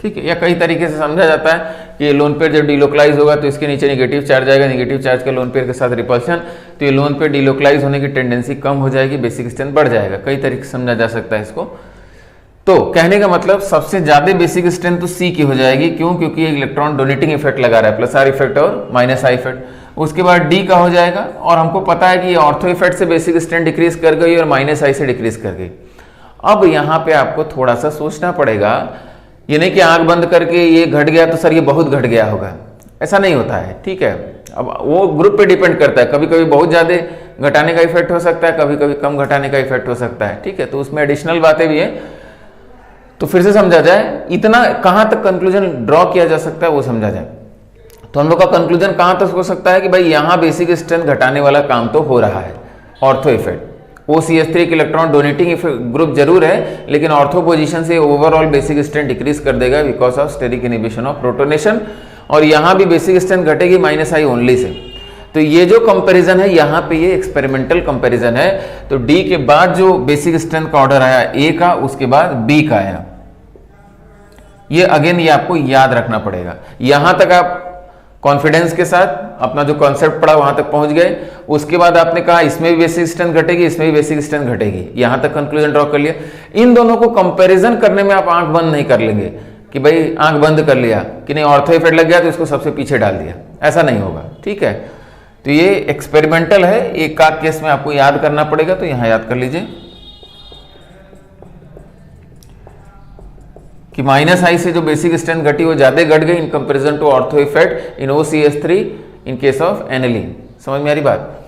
ठीक है, या कई तरीके से समझा जाता है कि लोन पेयर जब डिलोकलाइज होगा तो इसके नीचे नेगेटिव चार्ज आएगा, नेगेटिव चार्ज का लोन पेयर के साथ रिपल्शन, तो ये लोन पेयर डिलोकलाइज होने की टेंडेंसी कम हो जाएगी, बेसिक स्ट्रेंथ बढ़ जाएगा। कई तरीके से समझा जा सकता है इसको। तो कहने का मतलब सबसे ज्यादा बेसिक स्ट्रेंथ तो सी की हो जाएगी। क्यों? क्योंकि इलेक्ट्रॉन डोनेटिंग इफेक्ट लगा रहा है, प्लस आर इफेक्ट और माइनस आई इफेक्ट। उसके बाद डी का हो जाएगा, और हमको पता है कि ऑर्थो इफेक्ट से बेसिक स्ट्रेंथ डिक्रीज कर गई और माइनस आई से डिक्रीज कर गई। अब यहां पे आपको थोड़ा सा सोचना पड़ेगा, ये नहीं कि आंख बंद करके ये घट गया तो सर ये बहुत घट गया होगा, ऐसा नहीं होता है। ठीक है, अब वो ग्रुप पे डिपेंड करता है, कभी कभी बहुत ज्यादा घटाने का इफेक्ट हो सकता है, कभी कभी कम घटाने का इफेक्ट हो सकता है, ठीक है। तो उसमें एडिशनल बातें भी है। तो फिर से समझा जाए, इतना कहाँ तक कंक्लूजन ड्रॉ किया जा सकता है वो समझा जाए। तो हम लोग का कंक्लूजन कहाँ तक हो सकता है कि भाई यहाँ बेसिक स्ट्रेंथ घटाने वाला काम तो हो रहा है, ऑर्थो इफेक्ट। OCH3 के इलेक्ट्रॉन डोनेटिंग ग्रुप जरूर है, लेकिन ऑर्थो पोजीशन से ओवरऑल बेसिक स्ट्रेंथ डिक्रीज कर देगा because of steric inhibition of protonation. और यहाँ भी बेसिक स्ट्रेंथ घटेगी -I ओनली से। तो ये जो कंपैरिजन है यहाँ पे ये एक्सपेरिमेंटल कंपैरिजन है। तो D के बाद जो बेसिक स्ट्रेंथ का ऑर्डर आया A का, उसके बाद B का आया। ये अगेन ये आपको याद रखना पड़ेगा। यहां तक आप कॉन्फिडेंस के साथ अपना जो कॉन्सेप्ट पढ़ा वहां तक पहुंच गए। उसके बाद आपने कहा इसमें भी बेसिक स्ट्रेंथ घटेगी, इसमें भी बेसिक स्ट्रेंथ घटेगी, यहां तक कंक्लूजन ड्रॉ कर लिया। इन दोनों को कंपैरिजन करने में आप आंख बंद नहीं कर लेंगे कि भाई आंख बंद कर लिया कि नहीं ऑर्थो इफेक्ट लग गया तो इसको सबसे पीछे डाल दिया, ऐसा नहीं होगा, ठीक है। तो ये एक्सपेरिमेंटल है, एक का केस में आपको याद करना पड़ेगा, तो यहां याद कर लीजिए कि -I से जो बेसिक स्ट्रेंथ घटी वो ज्यादा घट गई in comparison to ortho effect in OCH3 in case of aniline. समझ में आ रही बात?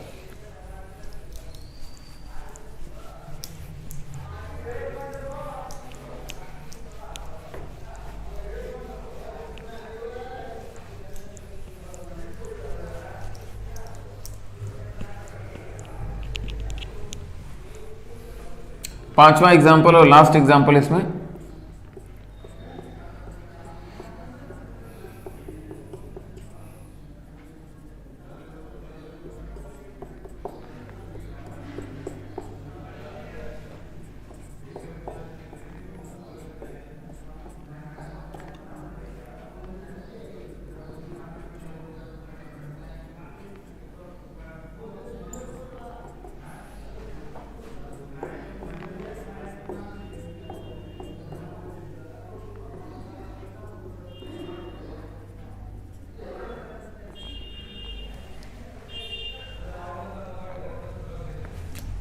पांचवा एग्जांपल और लास्ट एग्जांपल इसमें,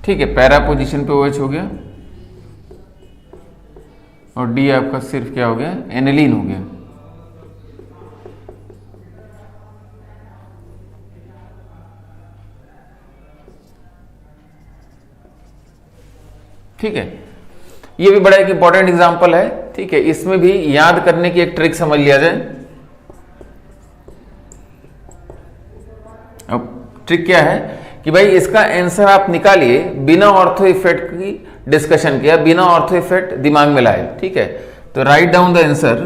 ठीक है। पैरा पोजीशन पे OH हो गया और D आपका सिर्फ क्या हो गया, एनिलीन हो गया। ठीक है, ये भी बड़ा एक इंपॉर्टेंट एग्जांपल है, ठीक है। इसमें भी याद करने की एक ट्रिक समझ लिया जाए। अब ट्रिक क्या है कि भाई इसका आंसर आप निकालिए बिना ऑर्थो इफेक्ट की डिस्कशन किया, बिना ऑर्थो इफेक्ट दिमाग में लाए, ठीक है। तो write down the answer,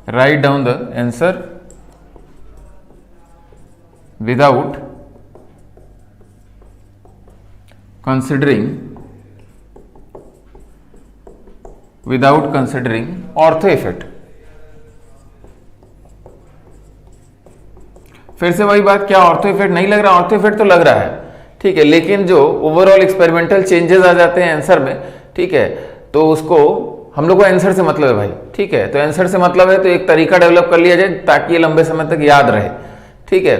write down the answer without considering ortho effect. फिर से वही बात, क्या ऑर्थो इफेक्ट नहीं लग रहा? ऑर्थो इफेक्ट तो लग रहा है, ठीक है, लेकिन जो ओवरऑल एक्सपेरिमेंटल चेंजेस आ जाते हैं आंसर में, ठीक है, तो उसको हम लोग को आंसर से मतलब है भाई, ठीक है। तो आंसर से मतलब है तो एक तरीका डेवलप कर लिया जाए ताकि ये लंबे समय तक याद रहे, ठीक है।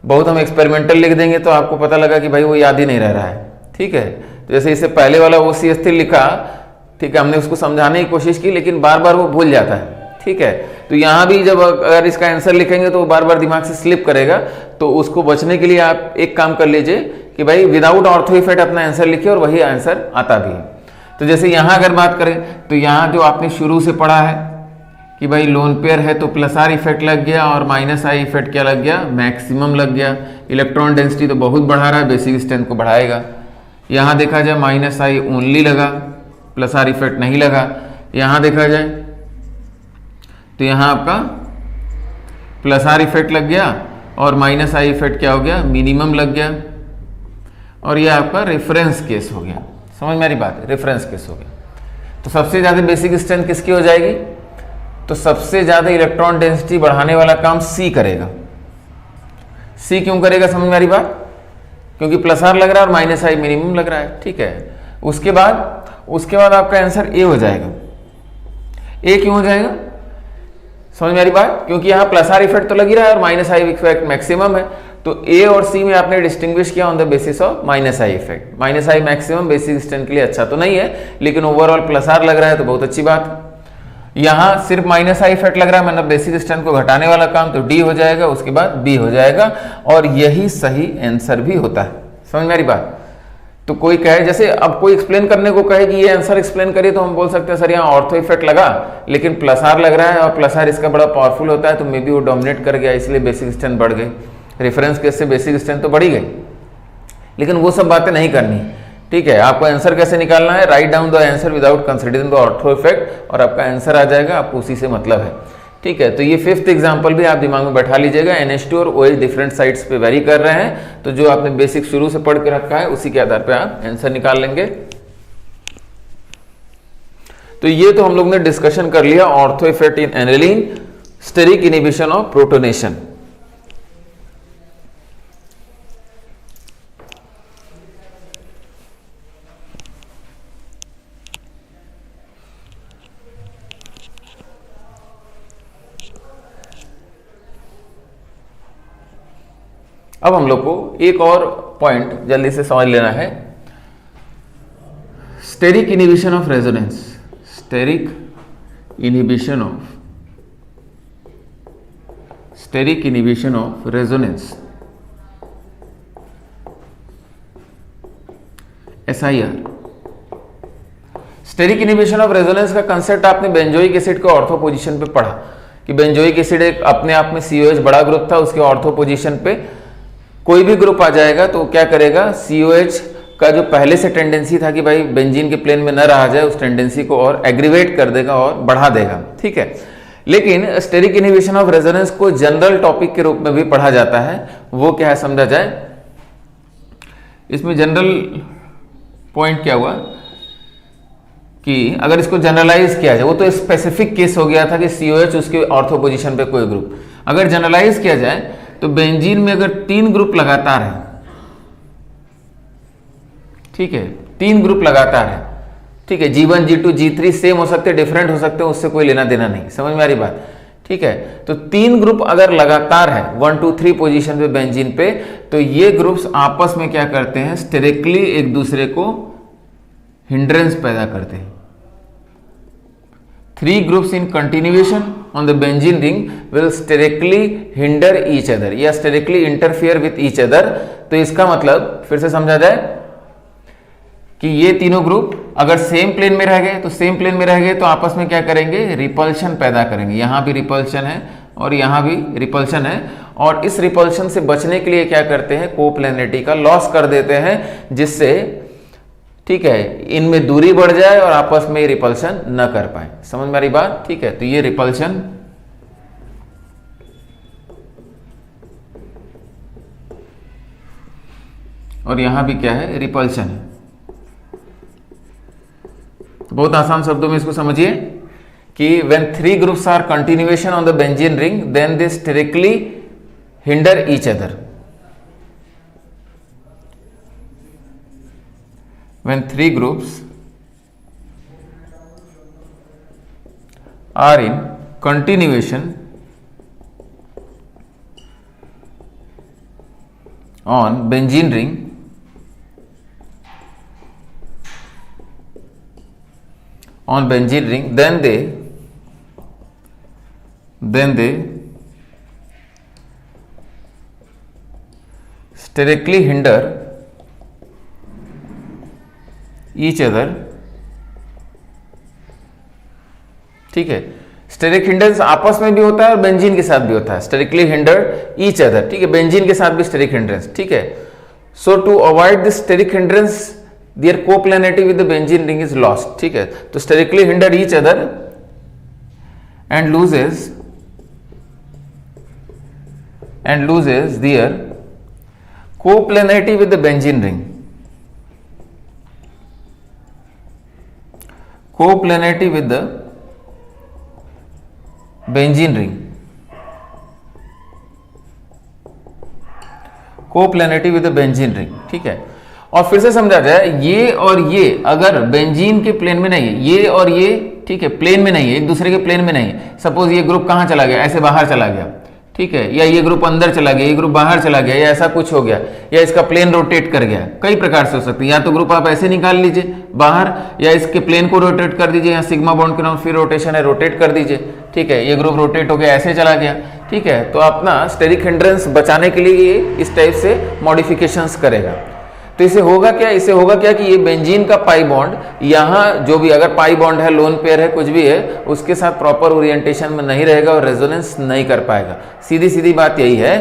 बहुत हम एक्सपेरिमेंटल लिख देंगे तो आपको पता लगा कि भाई वो याद ही नहीं रह रहा है, ठीक है। तो जैसे इससे पहले वाला OCH3 लिखा, ठीक है, हमने उसको समझाने की कोशिश की लेकिन बार बार वो भूल जाता है, ठीक है। तो यहां भी जब अगर इसका आंसर लिखेंगे तो बार बार दिमाग से स्लिप करेगा, तो उसको बचने के लिए आप एक काम कर लीजिए कि भाई विदाउट ऑर्थो इफेक्ट अपना आंसर लिखिए और वही आंसर आता भी है। तो जैसे यहां अगर बात करें तो यहां जो आपने शुरू से पढ़ा है कि भाई लोन पेयर है तो +R इफेक्ट लग गया और -I इफेक्ट क्या लग गया, मैक्सिमम लग गया। इलेक्ट्रॉन डेंसिटी तो बहुत बढ़ा रहा है, बेसिक स्ट्रेंथ को बढ़ाएगा। यहां देखा जाए -I ओनली लगा, +R इफेक्ट नहीं लगा। यहां देखा जाए तो यहां आपका +R इफेक्ट लग गया और -I इफेक्ट क्या हो गया, मिनिमम लग गया। और ये आपका रेफरेंस केस हो गया। समझ में आ रही बात? रेफरेंस केस हो गया। तो सबसे ज्यादा बेसिक स्ट्रेंथ किसकी हो जाएगी? तो सबसे ज्यादा इलेक्ट्रॉन डेंसिटी बढ़ाने वाला काम C करेगा। C क्यों करेगा? समझ में आ रही बात? क्योंकि +R लग रहा है और -I मिनिमम लग रहा है, ठीक है। उसके बाद आपका आंसर A हो जाएगा। A क्यों हो जाएगा? समझ में आ रही बात? क्योंकि यहाँ +R इफेक्ट तो लग ही रहा है और -I इफेक्ट मैक्सिमम है। तो A और C में आपने डिस्टिंग्विश किया on the basis of -I effect. -I maximum basic strength के लिए अच्छा तो नहीं है, लेकिन ओवरऑल +R लग रहा है तो बहुत अच्छी बात। यहाँ सिर्फ माइनस आई इफेक्ट लग रहा है, मतलब बेसिक स्ट्रेंथ को घटाने वाला काम, तो डी हो जाएगा, उसके बाद बी हो जाएगा, और यही सही आंसर भी होता है। समझ में आ रही बात? तो कोई कहे, जैसे अब कोई एक्सप्लेन करने को कहे कि ये आंसर एक्सप्लेन करिए, तो हम बोल सकते हैं सर यहाँ ऑर्थो इफेक्ट लगा लेकिन प्लस आर लग रहा है, और प्लस आर इसका बड़ा पावरफुल होता है, तो मे बी वो डोमिनेट कर गया, इसलिए बेसिक स्ट्रेंथ बढ़ गई। रेफरेंस केस से बेसिक स्ट्रेंथ तो बढ़ी गई, लेकिन वो सब बातें नहीं करनी। ठीक है, आपको आंसर कैसे निकालना है, write down the answer without considering the ortho effect, और आपका आंसर आ जाएगा, आपको उसी से मतलब है। ठीक है, तो ये फिफ्थ एग्जांपल भी आप दिमाग में बैठा लीजिएगा। NH2 और OH डिफरेंट साइड्स पे वेरी कर रहे हैं, तो जो आपने बेसिक शुरू से पढ़ के रखा है उसी के आधार पे आप आंसर निकाल लेंगे। तो ये तो हम लोग ने डिस्कशन कर लिया ortho effect in aniline, steric inhibition of protonation. अब हम लोग को एक और पॉइंट जल्दी से समझ लेना है, steric inhibition of resonance. Steric inhibition of resonance, SIR। Steric inhibition of resonance का कंसेप्ट आपने बेंजोइक एसिड के ऑर्थो पोजीशन पे पढ़ा कि बेंजोइक एसिड एक अपने आप में COH बड़ा ग्रुप था, उसके ऑर्थो पोजीशन पे कोई भी ग्रुप आ जाएगा तो क्या करेगा, COH का जो पहले से टेंडेंसी था कि भाई बेंजीन के प्लेन में न रहा जाए, उस टेंडेंसी को और एग्रीवेट कर देगा और बढ़ा देगा। ठीक है, लेकिन स्टेरिक इनहिबिशन ऑफ रेजोनेंस को जनरल टॉपिक के रूप में भी पढ़ा जाता है। वो क्या है समझा जाए, इसमें जनरल पॉइंट क्या हुआ कि अगर इसको जनरलाइज किया जाए, वो तो स्पेसिफिक केस हो गया था कि COH उसके ऑर्थो पोजीशन पे कोई ग्रुप, अगर जनरलाइज किया जाए तो बेंजीन में अगर 3 ग्रुप लगातार है, ठीक है, 3 ग्रुप लगातार है, ठीक है, G1 G2 G3 सेम हो सकते हैं, डिफरेंट हो सकते हैं, उससे कोई लेना देना नहीं। समझ में आ रही बात? ठीक है, तो 3 ग्रुप अगर लगातार है 1 2 3 पोजीशन पे बेंजीन पे, तो ये ग्रुप्स आपस में क्या करते हैं, स्टेरिकली एक दूसरे को हिंड्रेंस पैदा करते हैं। 3 groups in continuation on the benzene ring will sterically hinder each other या sterically interfere with each other। तो इसका मतलब फिर से समझा जाए कि ये तीनों ग्रुप अगर सेम प्लेन में रह गए, तो सेम प्लेन में रह गए तो आपस में क्या करेंगे, रिपल्शन पैदा करेंगे। यहाँ भी रिपल्शन है और यहाँ भी रिपल्शन है, और इस रिपल्शन से बचने के लिए क्या करते हैं, कोप्लेनिटी का लॉस कर देते हैं, जिससे ठीक है इनमें दूरी बढ़ जाए और आपस में रिपल्शन न कर पाए। समझ में आ रही बात? ठीक है, तो ये रिपल्शन और यहां भी क्या है, रिपल्शन है। तो बहुत आसान शब्दों में इसको समझिए कि when 3 groups are continuation on the benzene ring then they sterically hinder each other। when 3 groups are in continuation on benzene ring then they sterically hinder each other। ठीक है, स्टेरिक हिंडरेंस आपस में भी होता है और बेंजीन के साथ भी होता है, स्टेरिकली हिंडर ईच अदर। ठीक है, बेंजीन के साथ भी स्टेरिक हिंडरेंस। ठीक है, so to avoid this steric hindrance their coplanarity with the benzene ring is lost. ठीक है, तो sterically hinder each other and loses their coplanarity with the benzene ring। coplanarity with the benzene ring, coplanarity with the benzene ring। ठीक है, और फिर से समझा जाए, ये और ये अगर बेंजीन के प्लेन में नहीं है, ये और ये ठीक है प्लेन में नहीं है, एक दूसरे के प्लेन में नहीं है। सपोज ये ग्रुप कहां चला गया, ऐसे बाहर चला गया, ठीक है, या ये ग्रुप अंदर चला गया, ये ग्रुप बाहर चला गया, या ऐसा कुछ हो गया, या इसका प्लेन रोटेट कर गया, कई प्रकार से हो सकती है। या तो ग्रुप आप ऐसे निकाल लीजिए बाहर, या इसके प्लेन को रोटेट कर दीजिए, या सिग्मा बॉन्ड के नाम फिर रोटेशन है, रोटेट कर दीजिए, ठीक है, ये ग्रुप रोटेट हो गया, ऐसे चला गया, ठीक है। तो अपना स्टेरिक हिंड्रेंस बचाने के लिए ये इस टाइप से मॉडिफिकेशंस करेगा। तो इसे होगा क्या, इसे होगा क्या कि ये बेंजीन का पाई बॉन्ड यहाँ जो भी अगर पाई बॉन्ड है, लोन पेयर है, कुछ भी है, उसके साथ प्रॉपर ओरिएंटेशन में नहीं रहेगा और रेजोनेंस नहीं कर पाएगा। सीधी सीधी बात यही है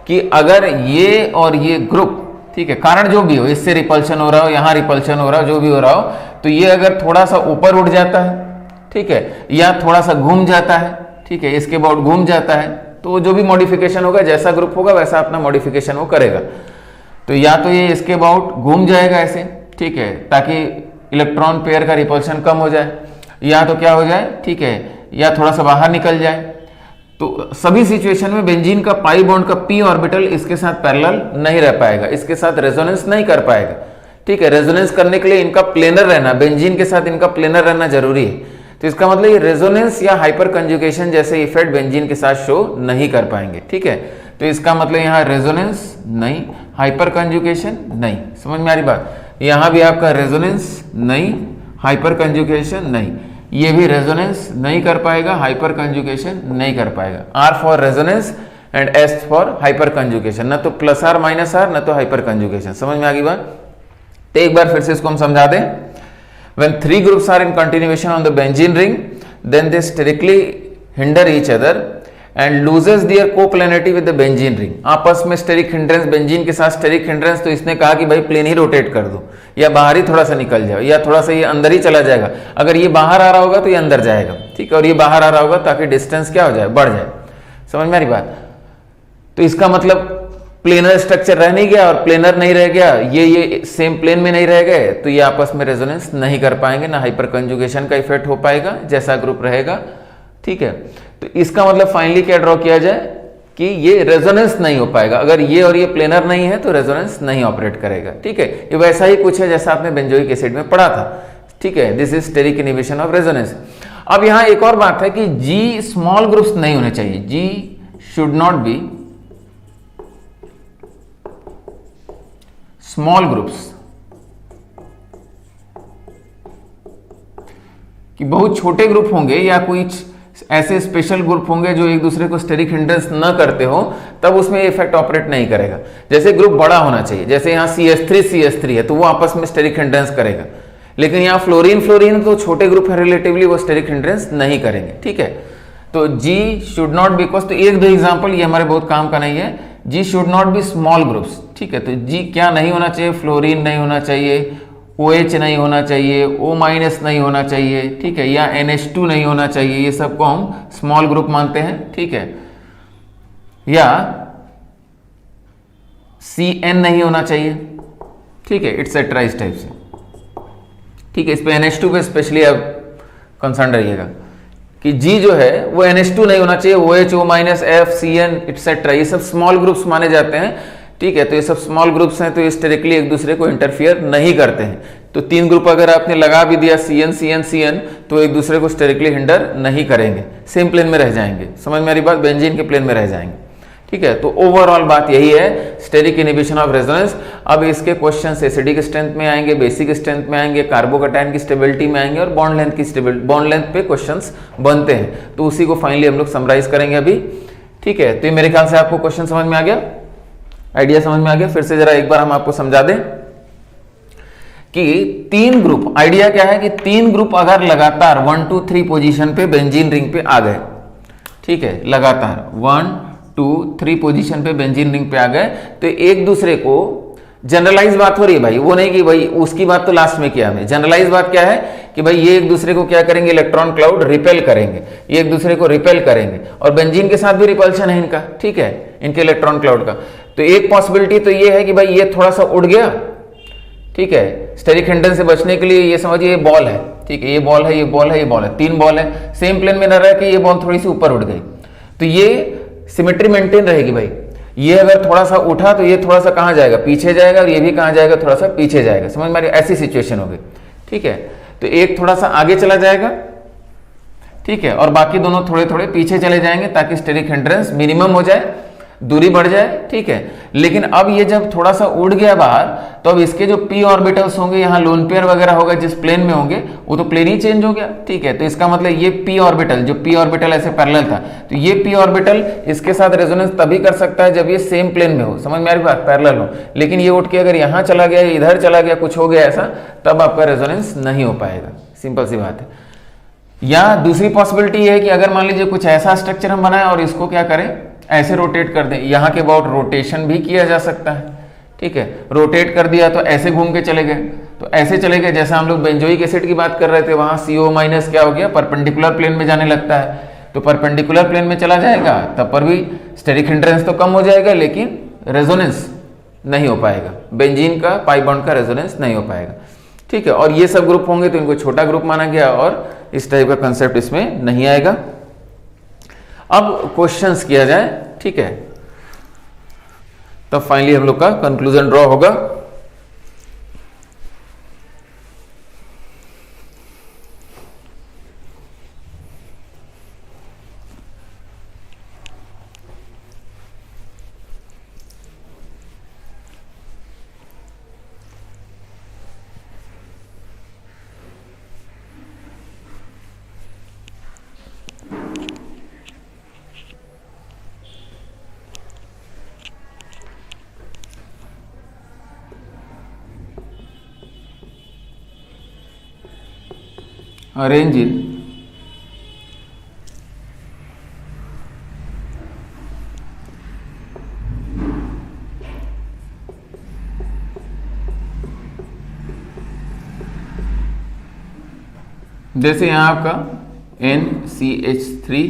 कि अगर ये और ये ग्रुप, ठीक है, कारण जो भी हो, इससे रिपल्शन हो रहा हो, यहाँ रिपल्शन हो रहा हो, जो भी हो रहा हो, तो ये अगर थोड़ा सा ऊपर उठ जाता है, ठीक है, या थोड़ा सा घूम जाता है, ठीक है, इसके बाद घूम जाता है, तो जो भी मॉडिफिकेशन होगा, जैसा ग्रुप होगा वैसा अपना मॉडिफिकेशन वो करेगा। तो या तो ये इसके अबाउट घूम जाएगा ऐसे, ठीक है, ताकि इलेक्ट्रॉन पेयर का रिपल्शन कम हो जाए, या तो क्या हो जाए, ठीक है, या थोड़ा सा बाहर निकल जाए। तो सभी सिचुएशन में बेंजीन का पाई बॉन्ड का p ऑर्बिटल इसके साथ पैरेलल नहीं रह पाएगा, इसके साथ रेजोनेंस नहीं कर पाएगा, ठीक है। रेजोनेंस करने के लिए इनका प्लेनर रहना, बेंजीन के साथ इनका प्लेनर रहना जरूरी है। तो इसका मतलब ये रेजोनेंस या हाइपर कंजुगेशन जैसे इफेक्ट बेंजीन के साथ शो नहीं कर पाएंगे, ठीक है। तो इसका मतलब यहाँ रेजोनेंस नहीं, हाइपर कंजुगेशन नहीं, समझ में आ रही बात। यहाँ भी आपका रेजोनेंस नहीं, हाइपर कंजुगेशन नहीं, ये भी रेजोनेंस नहीं कर पाएगा, हाइपर कंजुगेशन नहीं कर पाएगा। R for resonance and S for hyper conjugation, ना तो प्लस R माइनस R, ना तो हाइपर कंजुगेशन। समझ में आ गई बात। तो एक बार फिर से इसको हम समझा दें। When three groups are in continuation on the benzene ring, then they sterically hinder each other and loses their coplanarity with the benzene ring। आपस में स्टेरिक हिंड्रेंस, बेंजीन के साथ स्टेरिक हिंड्रेंस, तो इसने कहा कि भाई प्लेन ही रोटेट कर दो, या बाहर ही थोड़ा सा निकल जाओ, या थोड़ा सा ये अंदर ही चला जाएगा। अगर ये बाहर आ रहा होगा तो ये अंदर जाएगा, ठीक है, और ये बाहर आ रहा होगा ताकि डिस्टेंस क्या हो जाए, बढ़ जाए। समझ में आ रही बात। तो इसका मतलब प्लेनर स्ट्रक्चर रह नहीं गया और प्लेनर नहीं रह गया, ये सेम प्लेन में नहीं रह गए, तो ये आपस में रेजोनेंस नहीं कर पाएंगे, ना हाइपर कंजुगेशन का इफेक्ट हो पाएगा जैसा ग्रुप रहेगा, ठीक है। तो इसका मतलब फाइनली क्या ड्रॉ किया जाए कि ये रेजोनेंस नहीं हो पाएगा। अगर ये और ये प्लेनर नहीं है तो रेजोनेंस नहीं ऑपरेट करेगा, ठीक है। ये वैसा ही कुछ है जैसा आपने बेंजोइक एसिड में पढ़ा था, ठीक है। This is steric inhibition of resonance. अब यहाँ एक और बात है कि जी स्मॉल ग्रुप्स नहीं होने चाहिए, G should not be small groups, कि बहुत छोटे ग्रुप होंगे या कोई ऐसे स्पेशल ग्रुप होंगे जो एक दूसरे को स्टेरिक हिंड्रेंस न करते हो, तब उसमें इफेक्ट ऑपरेट नहीं करेगा। जैसे ग्रुप बड़ा होना चाहिए, जैसे यहाँ CH3 है तो वो आपस में स्टेरिक हिंड्रेंस करेगा, लेकिन यहाँ फ्लोरीन तो छोटे ग्रुप है रिलेटिवली, वो स्टेरिक हिंड्रेंस नहीं करेंगे, ठीक है। तो जी शुड नॉट बी, तो एक दो एग्जाम्पल ये हमारे बहुत काम का नहीं है। G should not be small groups, ठीक है। तो जी क्या नहीं होना चाहिए, फ्लोरीन नहीं होना चाहिए, OH नहीं होना चाहिए, O- नहीं होना चाहिए, ठीक है, या NH2 नहीं होना चाहिए, ये सबको हम स्मॉल ग्रुप मानते हैं, ठीक है। या CN नहीं होना चाहिए, ठीक है, इट्सेट्रा इस टाइप से, ठीक है। इस पे NH2 पे स्पेशली अब कंसर्न रहिएगा कि जी जो है वो NH2 नहीं होना चाहिए, OH, O-, F, CN et cetera, ये सब स्मॉल ग्रुप्स माने जाते हैं, ठीक है। तो ये सब स्मॉल ग्रुप्स हैं, तो हिस्टेरिकली एक दूसरे को इंटरफियर नहीं करते हैं। तो तीन ग्रुप अगर आपने लगा भी दिया CN, तो एक दूसरे को हिस्टेरिकली हिंडर नहीं करेंगे, सेम प्लेन में रह जाएंगे। समझ में आ रही बात, बेंजीन के प्लेन में रह जाएंगे, ठीक है। तो ओवरऑल बात यही है, स्टेरिक इनहिबिशन ऑफ रेजोनेंस। अब इसके क्वेश्चंस एसिडिक स्ट्रेंथ में आएंगे, बेसिक स्ट्रेंथ में आएंगे, कार्बोकैटायन की स्टेबिलिटी में आएंगे, और बॉन्ड लेंथ की स्टेबिलिटी, बॉन्ड लेंथ पे क्वेश्चंस बनते हैं। तो उसी को फाइनली हम लोग समराइज करेंगे अभी, ठीक है। तो मेरे ख्याल से आपको क्वेश्चन समझ में आ गया, आइडिया समझ में आ गया। फिर से जरा एक बार हम आपको समझा दें कि तीन ग्रुप, आइडिया क्या है कि तीन ग्रुप अगर लगातार 1, 2, 3 पोजीशन पे बेंजीन रिंग पे आ गए, ठीक है, लगातार 1, 2, 3 पोजीशन पे बेंजीन रिंग पे आ गए, तो एक दूसरे को, जनरलाइज बात हो रही है भाई, वो नहीं कि भाई उसकी बात तो लास्ट में किया हमने। जनरलाइज बात क्या है कि भाई ये एक दूसरे को क्या करेंगे, इलेक्ट्रॉन क्लाउड रिपेल करेंगे, ये एक दूसरे को रिपेल करेंगे, और बेंजीन के साथ भी रिपल्शन है इनका, ठीक है, इनके इलेक्ट्रॉन क्लाउड का। तो एक पॉसिबिलिटी तो ये है कि भाई ये थोड़ा सा उड़ गया, ठीक है, स्टेरिक हिंड्रेंस से बचने के लिए ये समझिए ये बॉल है, ठीक है, ये बॉल है, ये बॉल है, ये बॉल है, तीन बॉल है, सेम प्लेन में न रह के ये बॉल थोड़ी सी ऊपर उड़ गई, तो ये सिमेट्री मेंटेन रहेगी भाई। ये अगर थोड़ा सा उठा तो ये थोड़ा सा कहां जाएगा, पीछे जाएगा, और ये भी कहां जाएगा, थोड़ा सा पीछे जाएगा। समझ में आ रही, ऐसी सिचुएशन होगी, ठीक है। तो एक थोड़ा सा आगे चला जाएगा, ठीक है, और बाकी दोनों थोड़े थोड़े पीछे चले जाएंगे ताकि स्टेरिक हिंड्रेंस मिनिमम हो जाए, दूरी बढ़ जाए, ठीक है। लेकिन अब ये जब थोड़ा सा उड़ गया बाहर, तो अब इसके जो p ऑर्बिटल्स होंगे, यहाँ लोन पेयर वगैरह होगा जिस प्लेन में होंगे, वो तो प्लेन ही चेंज हो गया, ठीक है। तो इसका मतलब ये p ऑर्बिटल, जो p ऑर्बिटल ऐसे पैरेलल था, तो ये p ऑर्बिटल इसके साथ रेजोनेंस तभी कर सकता है जब ये सेम प्लेन में हो, समझ में आ रही बात, पैरेलल हो। लेकिन ये उठ के अगर यहाँ चला गया, इधर चला गया, कुछ हो गया ऐसा, तब आपका रेजोनेंस नहीं हो पाएगा, सिंपल सी बात है। या दूसरी पॉसिबिलिटी है कि अगर मान लीजिए कुछ ऐसा स्ट्रक्चर हम बनाएं और इसको क्या करें, ऐसे रोटेट कर दें, यहाँ के अबाउट रोटेशन भी किया जा सकता है, ठीक है। रोटेट कर दिया तो ऐसे घूम के चले गए, तो ऐसे चले गए, जैसे हम लोग बेंजोइक एसिड की बात कर रहे थे, वहां CO माइनस क्या हो गया, परपेंडिकुलर प्लेन में जाने लगता है, तो परपेंडिकुलर प्लेन में चला जाएगा, तब पर भी स्टेरिक हिंड्रेंस तो कम हो जाएगा, लेकिन रेजोनेंस नहीं हो पाएगा, बेंजीन का पाई बॉन्ड का रेजोनेंस नहीं हो पाएगा, ठीक है। और ये सब ग्रुप होंगे तो इनको छोटा ग्रुप माना गया और इस टाइप का कंसेप्ट इसमें नहीं आएगा। अब क्वेश्चंस किया जाए, ठीक है, तब फाइनली हम लोग का कंक्लूजन ड्रॉ होगा। अरेंज इन जैसे यहां आपका NCH3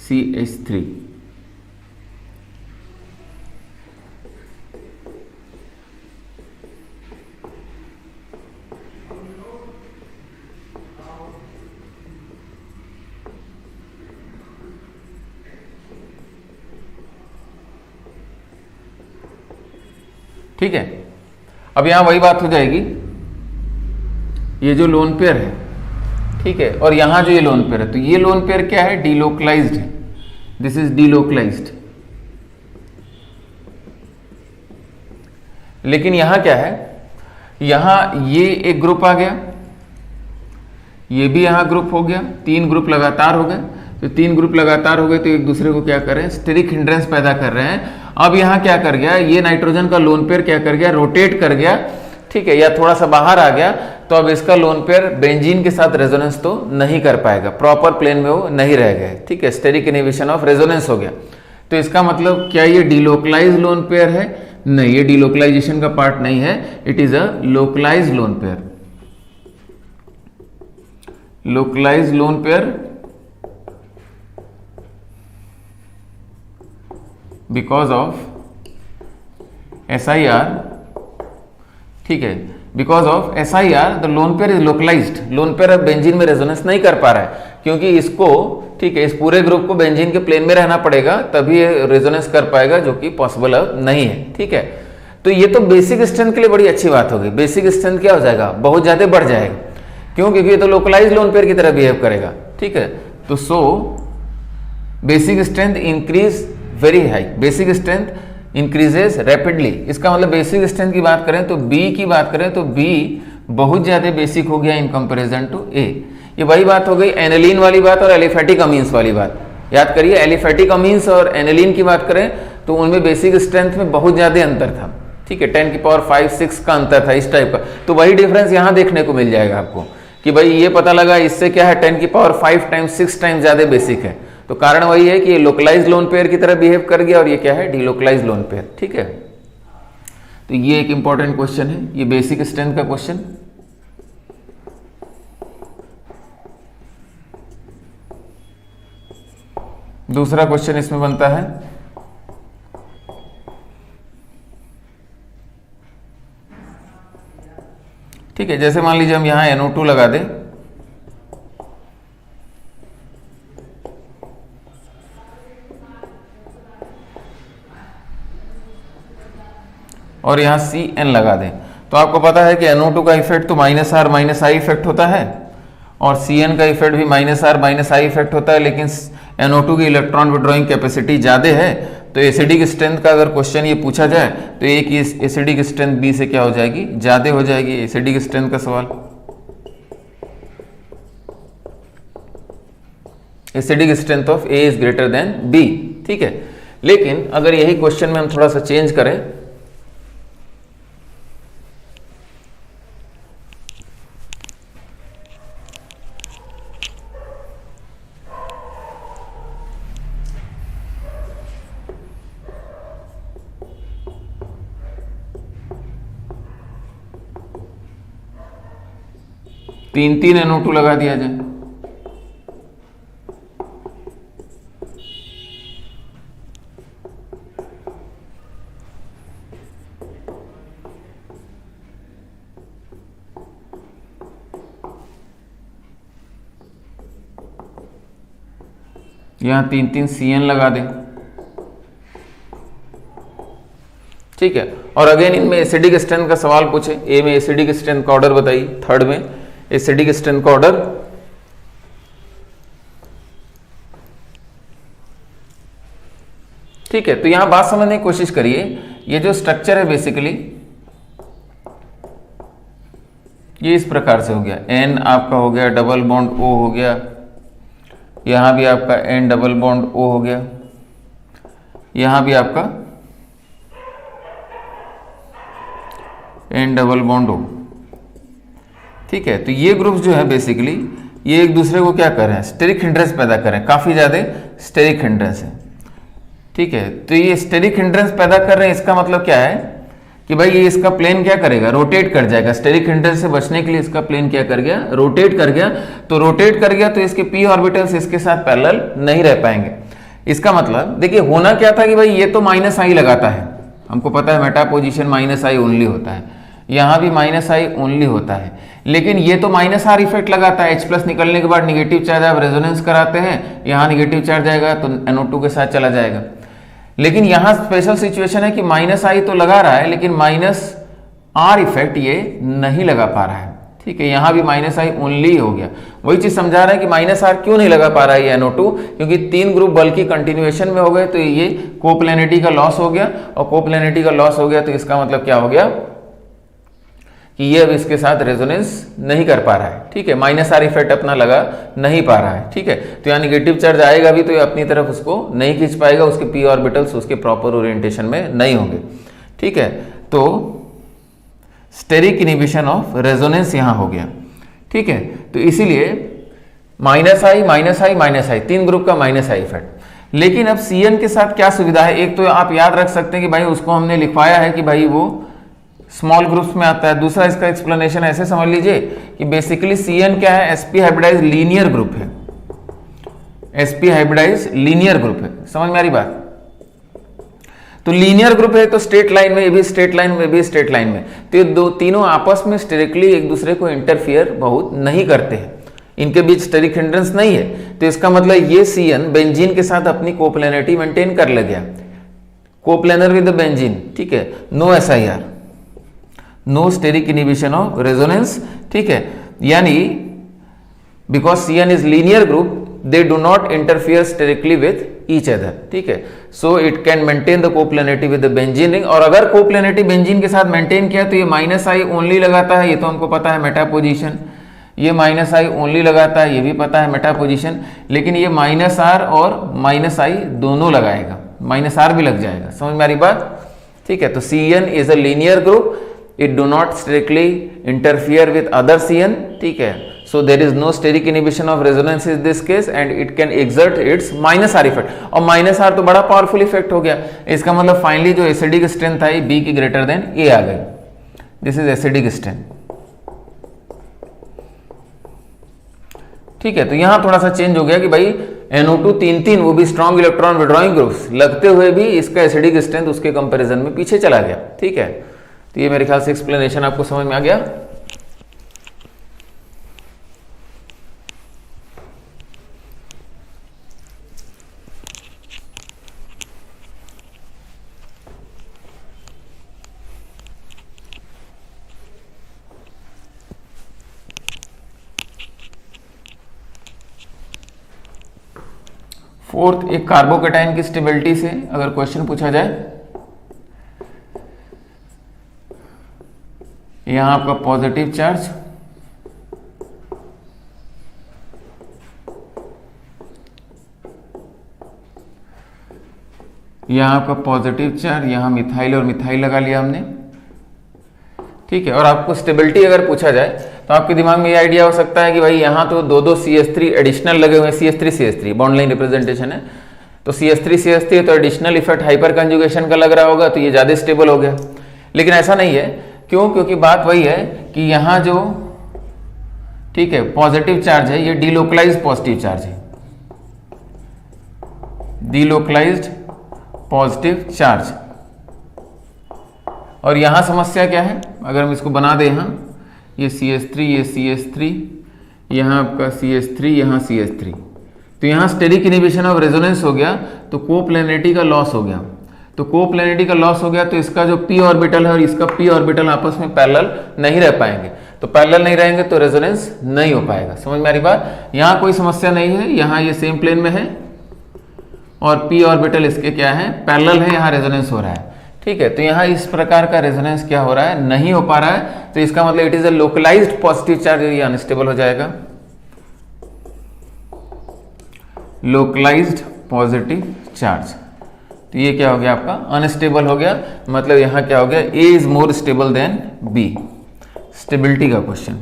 CH3, ठीक है। अब यहां वही बात हो जाएगी, ये जो लोन पेयर है, ठीक है, और यहां जो ये लोन पेयर है, तो ये लोन पेयर क्या है, डीलोकलाइज्ड है, दिस इज डीलोकलाइज्ड। लेकिन यहां क्या है, यहां ये एक ग्रुप आ गया, ये भी यहां ग्रुप हो गया, 3 ग्रुप लगातार हो गए, तो 3 ग्रुप लगातार हो गए तो एक दूसरे को क्या कर रहे हैं, स्टेरिक हिंड्रेंस पैदा कर रहे हैं। अब यहां क्या कर गया, ये नाइट्रोजन का लोन पेयर क्या कर गया, रोटेट कर गया, ठीक है, या थोड़ा सा बाहर आ गया, तो अब इसका लोन पेयर बेंजीन के साथ रेजोनेंस तो नहीं कर पाएगा, प्रॉपर प्लेन में वो नहीं रह गए, ठीक है, स्टेरिक इनहिबिशन ऑफ रेजोनेंस हो गया। तो इसका मतलब क्या ये डीलोकलाइज लोन पेयर है, नहीं, ये डीलोकलाइजेशन का पार्ट नहीं है, it is a localize lone pair, localize lone pair because of SIR, ठीक है, because of SIR the lone pair is localized, lone pair अब बेंजीन में रेजोनेंस नहीं कर पा रहा है, क्योंकि इसको, ठीक है, इस पूरे ग्रुप को बेंजीन के प्लेन में रहना पड़ेगा तभी ये रेजोनेंस कर पाएगा, जो कि पॉसिबल अब नहीं है, ठीक है। तो ये तो बेसिक स्ट्रेंथ के लिए बड़ी अच्छी बात होगी, बेसिक स्ट्रेंथ क्या हो जाएगा, बहुत ज्यादा बढ़ जाएगा, क्यों, क्योंकि ये तो लोकलाइज लोन पेयर की तरह बिहेव करेगा, ठीक है। तो so basic strength increase very high, basic strength increases rapidly, इसका मतलब बेसिक स्ट्रेंथ की बात करें तो B की बात करें तो B बहुत ज्यादा बेसिक हो गया इन कंपैरिजन टू A। ये वही बात हो गई एनिलीन वाली बात और एलिफेटिक अमीन्स वाली बात, याद करिए, एलिफेटिक अमीन्स और एनिलीन की बात करें तो उनमें बेसिक स्ट्रेंथ में बहुत ज्यादा अंतर था, ठीक है, 10 की पावर 5-6 का अंतर था, इस टाइप का। तो वही डिफरेंस यहां देखने को मिल जाएगा आपको कि भाई ये पता लगा इससे क्या है, 10 की पावर 5 टाइम्स 6 टाइम्स ज्यादा बेसिक है, तो कारण वही है कि ये लोकलाइज लोन पेयर की तरह बिहेव कर गया और ये क्या है, डीलोकलाइज लोन पेयर, ठीक है। तो ये एक इंपॉर्टेंट क्वेश्चन है, ये बेसिक स्ट्रेंथ का क्वेश्चन। दूसरा क्वेश्चन इसमें बनता है, ठीक है, जैसे मान लीजिए हम यहां NO2 लगा दें, और यहां CN लगा दें, तो आपको पता है कि NO2 का इफेक्ट तो -R - I इफेक्ट होता है, और Cn का इफेक्ट भी -R - I इफेक्ट होता है, लेकिन NO2 की इलेक्ट्रॉन विड्रॉइंग कैपेसिटी ज़्यादा है, तो एसिडिक स्ट्रेंथ का अगर क्वेश्चन ये पूछा जाए तो ए की एसिडिक स्ट्रेंथ बी से क्या हो जाएगी, ज़्यादा हो जाएगी। एसिडिक स्ट्रेंथ का सवाल, acidic strength of A is greater than B, ठीक है। लेकिन अगर यही क्वेश्चन में हम थोड़ा सा चेंज करें, तीन NO2 लगा दिया जाए, यहां 3 Cn लगा दें, ठीक है। और अगेन इनमें एसिडिक स्ट्रेंथ का सवाल पूछे, ए में एसिडिक स्ट्रेंथ का ऑर्डर बताइए, थर्ड में एसिडिक स्ट्रेंथ का ऑर्डर, ठीक है। तो यहां बात समझने की कोशिश करिए, ये जो स्ट्रक्चर है बेसिकली ये इस प्रकार से हो गया, N आपका हो गया, डबल बॉन्ड O हो गया, यहां भी आपका N डबल बॉन्ड O हो गया, यहां भी आपका N डबल बॉन्ड O, ठीक है। तो ये ग्रुप जो है बेसिकली ये एक दूसरे को क्या कर रहे हैं, स्टेरिक हिंड्रेंस पैदा कर रहे हैं, काफी ज्यादा स्टेरिक हिंड्रेंस है, ठीक है। तो ये स्टेरिक हिंड्रेंस पैदा कर रहे हैं, इसका मतलब क्या है कि भाई ये इसका प्लेन क्या करेगा, रोटेट कर जाएगा। स्टेरिक हिंड्रेंस से बचने के लिए इसका प्लेन क्या कर गया, रोटेट कर गया। तो रोटेट कर गया तो इसके p ऑर्बिटल्स इसके साथ पैरेलल नहीं रह पाएंगे। इसका मतलब देखिए होना क्या था कि भाई ये तो -I लगाता है, हमको पता है मेटा पोजीशन -I ओनली होता है, यहां भी -I ओनली होता है, लेकिन ये तो -R इफेक्ट लगाता है। H+ निकलने के बाद निगेटिव चार्ज आप रेजोनेंस कराते हैं, यहाँ निगेटिव चार्ज आएगा तो NO2 के साथ चला जाएगा। लेकिन यहाँ स्पेशल सिचुएशन है कि -I तो लगा रहा है, लेकिन -R इफेक्ट ये नहीं लगा पा रहा है, ठीक है। यहाँ भी -I ओनली हो गया। वही चीज समझा रहा है कि -R क्यों नहीं लगा पा रहा है ये NO2, क्योंकि 3 ग्रुप बल्कि कंटिन्यूएशन में हो गए, तो ये कोप्लेनिटी का लॉस हो गया, और कोप्लेनिटी का लॉस हो गया तो इसका मतलब क्या हो गया कि ये अब इसके साथ रेजोनेंस नहीं कर पा रहा है, ठीक है। -R इफेक्ट अपना लगा नहीं पा रहा है, ठीक है। तो यहाँ निगेटिव चार्ज आएगा भी तो ये अपनी तरफ उसको नहीं खींच पाएगा, उसके p ऑर्बिटल्स उसके प्रॉपर ओरिएंटेशन में नहीं होंगे, ठीक है। तो स्टेरिक इनिबिशन ऑफ रेजोनेंस यहाँ हो गया, ठीक है। तो इसीलिए -I 3 ग्रुप का -I इफेक्ट। लेकिन अब Cn के साथ क्या सुविधा है, एक तो आप याद रख सकते हैं कि भाई उसको हमने लिखवाया है कि भाई वो स्मॉल ग्रुप्स में आता है। दूसरा इसका एक्सप्लेनेशन ऐसे समझ लीजिए कि बेसिकली Cn क्या है, sp हाइब्रिडाइज लीनियर ग्रुप है, sp हाइब्रिडाइज लीनियर ग्रुप है, समझ में आ रही बात। तो लीनियर ग्रुप है तो स्ट्रेट लाइन में, ये भी स्ट्रेट लाइन में, भी स्ट्रेट लाइन में, तो ये तीनों आपस में स्टेरिकली एक दूसरे को इंटरफियर बहुत नहीं करते हैं, इनके बीच स्टेरिक हिंड्रेंस नहीं है। तो इसका मतलब ये Cn बेंजीन के साथ अपनी कोप्लेनरिटी मेंटेन कर ले गया, कोप्लेनर विद द बेंजीन, ठीक है। No SIR, no steric inhibition of resonance, ठीक है। यानी because Cn is linear group, they do not interfere sterically with each other, ठीक है। So it can maintain the coplanarity with the benzene ring, और अगर कोप्लेनिटी benzene के साथ maintain किया तो ये -I ओनली लगाता है, ये तो हमको पता है मेटा पोजीशन, ये -I ओनली लगाता है, ये भी पता है मेटा पोजीशन। लेकिन ये -R और -I दोनों लगाएगा, -R भी लग जाएगा, समझ में आ रही बात, ठीक है। तो Cn is a linear group, it do not strictly interfere with other Cn, ठीक है। so there is no steric inhibition of resonance in this case and it can exert its -R effect, और -R तो बड़ा powerful effect हो गया। इसका मतलब finally जो एसिडिक स्ट्रेंथ आई B की ग्रेटर देन A आ गई, दिस इज एसिडिक स्ट्रेंथ, ठीक है। तो यहां थोड़ा सा चेंज हो गया कि भाई NO2 3 वो भी स्ट्रॉन्ग इलेक्ट्रॉन विड्रॉइंग ग्रुप्स लगते हुए भी इसका एसिडिक स्ट्रेंथ उसके कंपैरिजन में पीछे चला गया, ठीक है। तो ये मेरे ख्याल से एक्सप्लेनेशन आपको समझ में आ गया। फोर्थ, एक कार्बोकेटाइन की स्टेबिलिटी से अगर क्वेश्चन पूछा जाए, यहां आपका पॉजिटिव चार्ज, यहां आपका पॉजिटिव चार्ज, यहां मिथाइल और मिथाइल लगा लिया हमने, ठीक है। और आपको स्टेबिलिटी अगर पूछा जाए तो आपके दिमाग में ये आइडिया हो सकता है कि भाई यहां तो दो CH3 एडिशनल लगे हुए हैं, CH3 बॉन्ड लाइन रिप्रेजेंटेशन है, तो CH3 तो एडिशनल इफेक्ट हाइपर कंजुगेशन का लग रहा होगा, तो ये ज्यादा स्टेबल हो गया। लेकिन ऐसा नहीं है, क्यों? क्योंकि बात वही है कि यहां जो, ठीक है, पॉजिटिव चार्ज है, ये डीलोकलाइज्ड पॉजिटिव चार्ज है, डीलोकलाइज्ड पॉजिटिव चार्ज। और यहां समस्या क्या है, अगर हम इसको बना दें, यहां ये CH3, ये CH3, यहां आपका CH3, यहां CH3, तो यहां स्टेरिक इनिबिशन ऑफ रेजोनेंस हो गया, तो कोप्लेनरिटी का लॉस हो गया। तो कोप्लेनरिटी का लॉस हो गया तो इसका जो p ऑर्बिटल है और इसका p ऑर्बिटल आपस में पैरेलल नहीं रह पाएंगे, तो पैरेलल नहीं रहेंगे तो रेजोनेंस नहीं हो पाएगा। समझ में आ रही बात? यहां कोई समस्या नहीं है, यहां ये सेम प्लेन में है और p ऑर्बिटल इसके क्या है, पैरेलल है, यहां रेजोनेंस हो रहा है, ठीक है। तो यहां इस प्रकार का रेजोनेंस क्या हो रहा है, नहीं हो पा रहा है, तो इसका मतलब it is a localized positive charge, ये अनस्टेबल हो जाएगा, लोकलाइज्ड पॉजिटिव चार्ज। तो ये क्या हो गया आपका, अनस्टेबल हो गया, मतलब यहां क्या हो गया, A is more stable than B, stability का क्वेश्चन।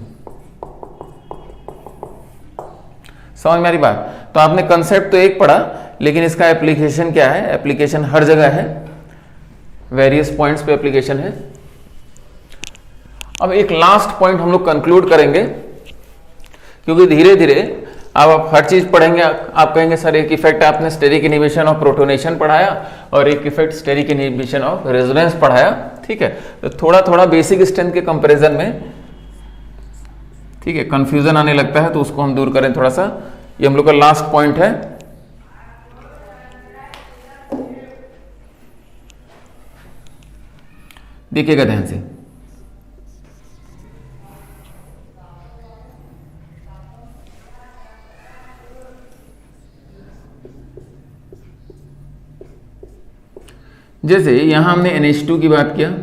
समझ में आ रही बात? तो आपने कंसेप्ट तो एक पढ़ा, लेकिन इसका एप्लीकेशन क्या है, एप्लीकेशन हर जगह है, वेरियस पॉइंट्स पे एप्लीकेशन है। अब एक लास्ट पॉइंट हम लोग कंक्लूड करेंगे, क्योंकि धीरे धीरे अब आप हर चीज पढ़ेंगे, आप कहेंगे सर एक इफेक्ट आपने स्टेरिक इनिबिशन ऑफ प्रोटोनेशन पढ़ाया और एक effect steric inhibition of resonance पढ़ाया, ठीक है। तो थोड़ा थोड़ा बेसिक स्ट्रेंथ के कंपैरिजन में, ठीक है, कंफ्यूजन आने लगता है, तो उसको हम दूर करें थोड़ा सा। ये हम लोग का लास्ट पॉइंट है। देखिएगा ध्यान से, जैसे यहां हमने NH2 की बात किया,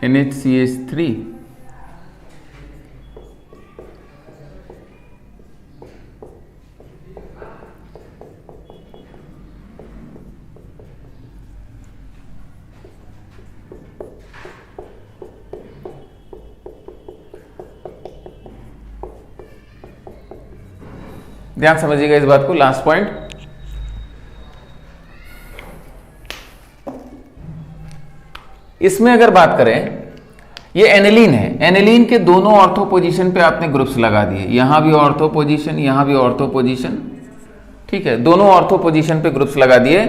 NHCH3, ध्यान समझिएगा इस बात को, लास्ट पॉइंट। इसमें अगर बात करें, ये एनिलीन है, एनिलीन के दोनों ऑर्थो पोजीशन पे आपने ग्रुप्स लगा दिए, यहां भी ऑर्थो पोजीशन, यहां भी ऑर्थो पोजीशन, ठीक है, दोनों ऑर्थो पोजीशन पे ग्रुप्स लगा दिए,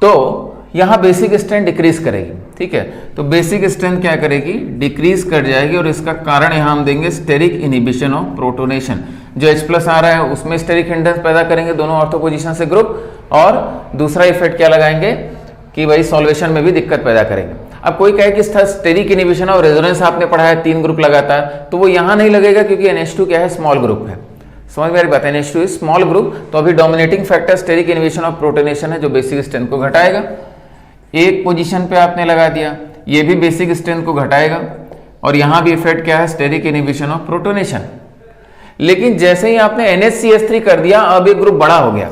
तो यहां बेसिक स्ट्रेंथ डिक्रीज करेगी, ठीक है। तो बेसिक स्ट्रेंथ क्या करेगी, डिक्रीज कर जाएगी, और इसका कारण यहां हम देंगे स्टेरिक इनिबिशन ऑफ प्रोटोनेशन। जो H+ आ रहा है उसमें स्टेरिक हिंड्रेंस पैदा करेंगे दोनों ऑर्थो पोजीशन से ग्रुप, और दूसरा इफेक्ट क्या लगाएंगे कि भाई सॉल्वेशन में भी दिक्कत पैदा करेंगे। अब कोई कहे कि स्टेरिक इनिबिशन और रेजोनेंस आपने पढ़ा है, 3 ग्रुप लगाता है, तो वो यहां नहीं लगेगा, क्योंकि NH2 क्या है, स्मॉल ग्रुप है। समझ में आ रही बात है, NH2 इज स्मॉल ग्रुप, तो अभी dominating factor steric inhibition of protonation है, जो बेसिक स्ट्रेंथ को घटाएगा। एक पोजीशन पे आपने लगा दिया, ये भी बेसिक स्ट्रेंथ को घटाएगा, और यहां भी इफेक्ट क्या है, स्टेरिक इनिबिशन ऑफ प्रोटोनेशन। लेकिन जैसे ही आपने NHCH3 कर दिया, अब ये ग्रुप बड़ा हो गया,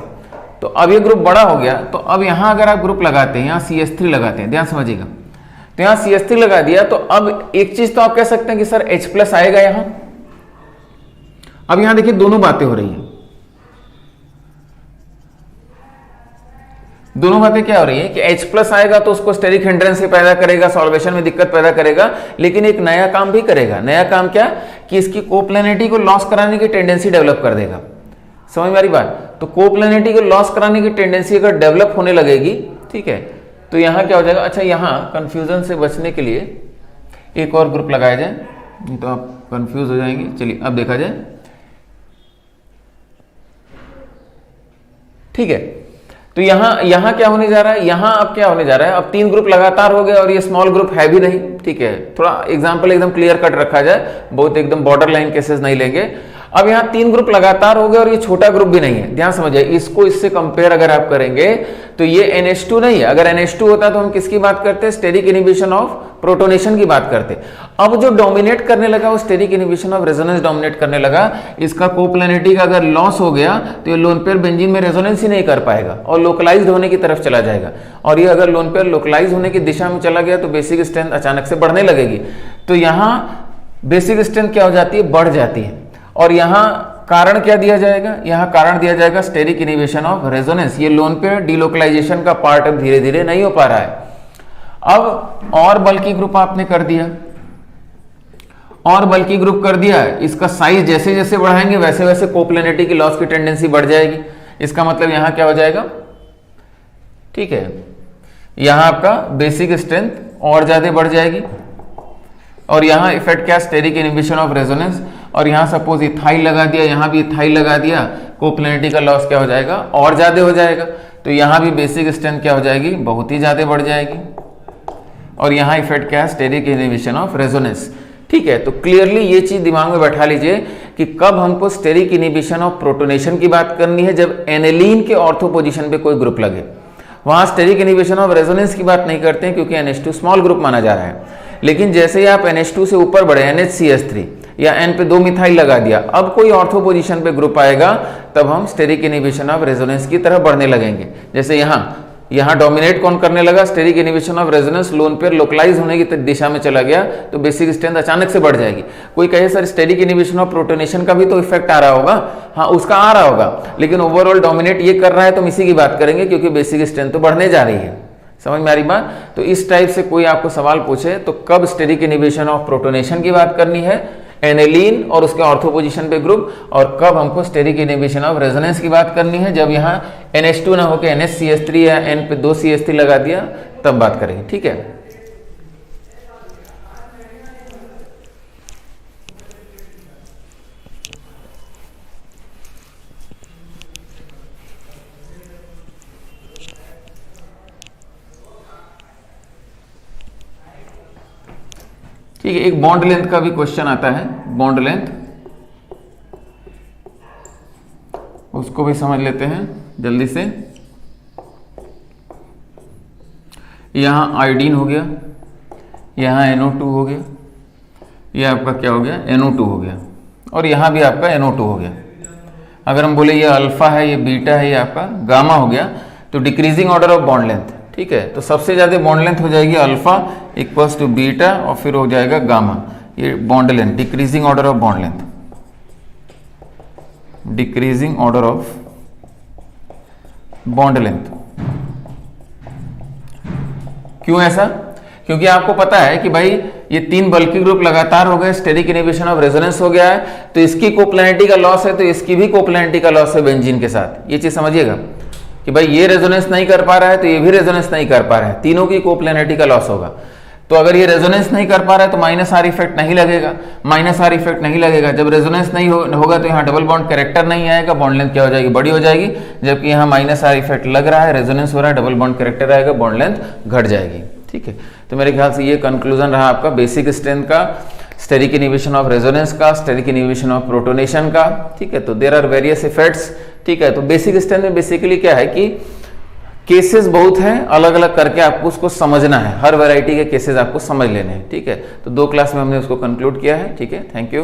तो अब ये ग्रुप बड़ा हो गया, तो अब यहां अगर आप ग्रुप लगाते हैं, यहां CH3 लगाते हैं, ध्यान समझिएगा, तो यहां CH3 लगा दिया, तो अब एक चीज तो आप कह सकते हैं कि सर H+ आएगा यहां। अब यहां देखिए दोनों बातें हो रही हैं, दोनों बातें क्या हो रही है कि H+ आएगा तो उसको स्टेरिक हिंड्रेंस से पैदा करेगा, सॉल्वेशन में दिक्कत पैदा करेगा, लेकिन एक नया काम भी करेगा। नया काम क्या कि इसकी कोप्लेनिटी को लॉस कराने की टेंडेंसी डेवलप कर देगा। समझ में आ रही बात? तो कोप्लेनिटी को लॉस कराने की टेंडेंसी अगर डेवलप होने लगेगी, ठीक है, तो यहां क्या हो जाएगा। अच्छा, यहां कंफ्यूजन से बचने के लिए एक और ग्रुप लगाया जाए, नहीं तो आप कंफ्यूज हो जाएंगे। चलिए अब देखा जाए, ठीक है। तो यहाँ क्या होने जा रहा है, यहाँ अब क्या होने जा रहा है, अब 3 ग्रुप लगातार हो गए और ये स्मॉल ग्रुप है भी नहीं, ठीक है। थोड़ा एग्जांपल एकदम क्लियर कट रखा जाए, बहुत एकदम बॉर्डर लाइन केसेस नहीं लेंगे। अब यहाँ 3 ग्रुप लगातार हो गए और ये छोटा ग्रुप भी नहीं है, ध्यान समझिए। इसको इससे कंपेयर अगर आप करेंगे तो ये NH2 नहीं है। अगर NH2 होता तो हम किसकी बात करते, स्टेरिक इनहिबिशन ऑफ प्रोटोनेशन की बात करते। अब जो डोमिनेट करने लगा वो steric inhibition of resonance dominate करने लगा। इसका कोप्लेनिटी का अगर लॉस हो गया तो ये लोन पेयर बेंजीन में रेजोनेंस ही नहीं कर पाएगा और लोकलाइज्ड होने की तरफ चला जाएगा। और ये अगर लोन पेयर लोकलाइज होने की दिशा में चला गया तो बेसिक स्ट्रेंथ अचानक से बढ़ने लगेगी। तो यहाँ बेसिक स्ट्रेंथ क्या हो जाती है, बढ़ जाती है। और यहाँ कारण क्या दिया जाएगा, यहाँ कारण दिया जाएगा स्टेरिक इनहिबिशन ऑफ रेजोनेंस। ये लोन पेयर डिलोकलाइजेशन का पार्ट अब धीरे धीरे नहीं हो पा रहा है। अब और बल्कि ग्रुप आपने कर दिया, और बल्कि ग्रुप कर दिया, इसका साइज जैसे जैसे बढ़ाएंगे वैसे वैसे कोप्लेनिटी की लॉस की टेंडेंसी बढ़ जाएगी। इसका मतलब यहाँ क्या हो जाएगा, ठीक है, यहाँ आपका बेसिक स्ट्रेंथ और ज्यादा बढ़ जाएगी। और यहाँ इफेक्ट क्या, स्टेरिक इनहिबिशन ऑफ रेजोनेंस। और यहाँ सपोज इथाइल लगा दिया, यहाँ भी इथाइल लगा दिया, कोप्लेनिटी का लॉस क्या हो जाएगा, और ज्यादा हो जाएगा। तो यहाँ भी बेसिक स्ट्रेंथ क्या हो जाएगी, बहुत ही ज्यादा बढ़ जाएगी। और यहाँ इफेक्ट क्या है, स्टेरिक इनहिबिशन ऑफ रेजोनेंस, ठीक है। तो क्लियरली ये चीज दिमाग में बैठा लीजिए कि कब हमको स्टेरिक इनहिबिशन ऑफ प्रोटोनेशन की बात करनी है, जब एनिलीन के ऑर्थो पोजीशन पे कोई ग्रुप लगे। वहां स्टेरिक इनहिबिशन ऑफ रेजोनेंस की बात नहीं करते हैं क्योंकि NH2 स्मॉल ग्रुप माना जा रहा है। लेकिन जैसे ही आप NH2 से ऊपर बढ़े, NHCH3 या N पे 2 मिथाइल लगा दिया, अब कोई ऑर्थो पोजीशन पे ग्रुप आएगा तब हम स्टेरिक इनहिबिशन ऑफ रेजोनेंस की तरफ बढ़ने लगेंगे। जैसे यहाँ डोमिनेट कौन करने लगा, steric inhibition of resonance, lone pair localize होने की दिशा में चला गया तो बेसिक स्ट्रेंथ अचानक से बढ़ जाएगी। कोई कहे sir steric inhibition of protonation का भी तो इफेक्ट आ रहा होगा, हाँ उसका आ रहा होगा, लेकिन ओवरऑल डोमिनेट ये कर रहा है तो हम इसी की बात करेंगे क्योंकि बेसिक स्ट्रेंथ तो बढ़ने जा रही है। समझ में आ रही बात। तो इस टाइप से कोई आपको सवाल पूछे तो कब स्टेरिक इनहिबिशन ऑफ प्रोटोनेशन की बात करनी है, एनिलीन और उसके ऑर्थो पोजीशन पे ग्रुप, और कब हमको स्टेरिक इनहिबिशन ऑफ रेजोनेंस की बात करनी है, जब यहाँ NH2 ना होकर NHCH3 या N पे 2 CH3 लगा दिया तब बात करेंगे, ठीक है। ठीक है, एक बॉन्ड लेंथ का भी क्वेश्चन आता है, बॉन्ड लेंथ, उसको भी समझ लेते हैं जल्दी से। यहाँ आयोडीन हो गया, यहाँ NO2 हो गया, ये आपका क्या हो गया, NO2 हो गया, और यहाँ भी आपका NO2 हो गया। अगर हम बोले ये अल्फा है, ये बीटा है, ये आपका गामा हो गया, तो decreasing order of bond length, ठीक है। तो सबसे ज्यादा बॉन्ड लेंथ हो जाएगी अल्फा इक्वल्स टू बीटा और फिर हो जाएगा गामा, ये bond length, decreasing order of bond length, decreasing order of bond length. क्यों ऐसा, क्योंकि आपको पता है कि भाई ये 3 बल्कि ग्रुप लगातार हो गए, स्टेरिक इनहिबिशन ऑफ रेजोनेंस हो गया है, तो इसकी कोप्लेनिटी का लॉस है तो इसकी भी कोप्लेनिटी का लॉस है बेंजीन के साथ। ये चीज समझिएगा कि भाई ये रेजोनेंस नहीं कर पा रहा है तो ये भी रेजोनेंस नहीं कर पा रहा है, तीनों की कोप्लेनिटी का लॉस होगा। तो अगर ये रेजोनेंस नहीं कर पा रहा है तो माइनस आर इफेक्ट नहीं लगेगा, माइनस आर इफेक्ट नहीं लगेगा। जब रेजोनेंस नहीं होगा तो यहाँ डबल बॉन्ड कैरेक्टर नहीं आएगा, बॉन्ड लेंथ क्या हो जाएगी, बड़ी हो जाएगी। जबकि यहाँ माइनस आर इफेक्ट लग रहा है, रेजोनेंस हो रहा है, डबल बॉन्ड कैरेक्टर आएगा, बॉन्ड लेंथ घट जाएगी, ठीक है। तो मेरे ख्याल से ये कंक्लूजन रहा आपका बेसिक स्ट्रेंथ का, स्टेरिक इनहिबिशन ऑफ रेजोनेंस का, स्टेरिक इनहिबिशन ऑफ प्रोटोनेशन का, ठीक है। तो देयर आर वेरियस इफेक्ट्स, ठीक है। तो बेसिक स्ट्रेंथ में बेसिकली क्या है कि केसेस बहुत हैं, अलग अलग करके आपको उसको समझना है, हर वैरायटी के केसेस आपको समझ लेने हैं, ठीक है। तो 2 क्लास में हमने उसको कंक्लूड किया है, ठीक है। Thank you.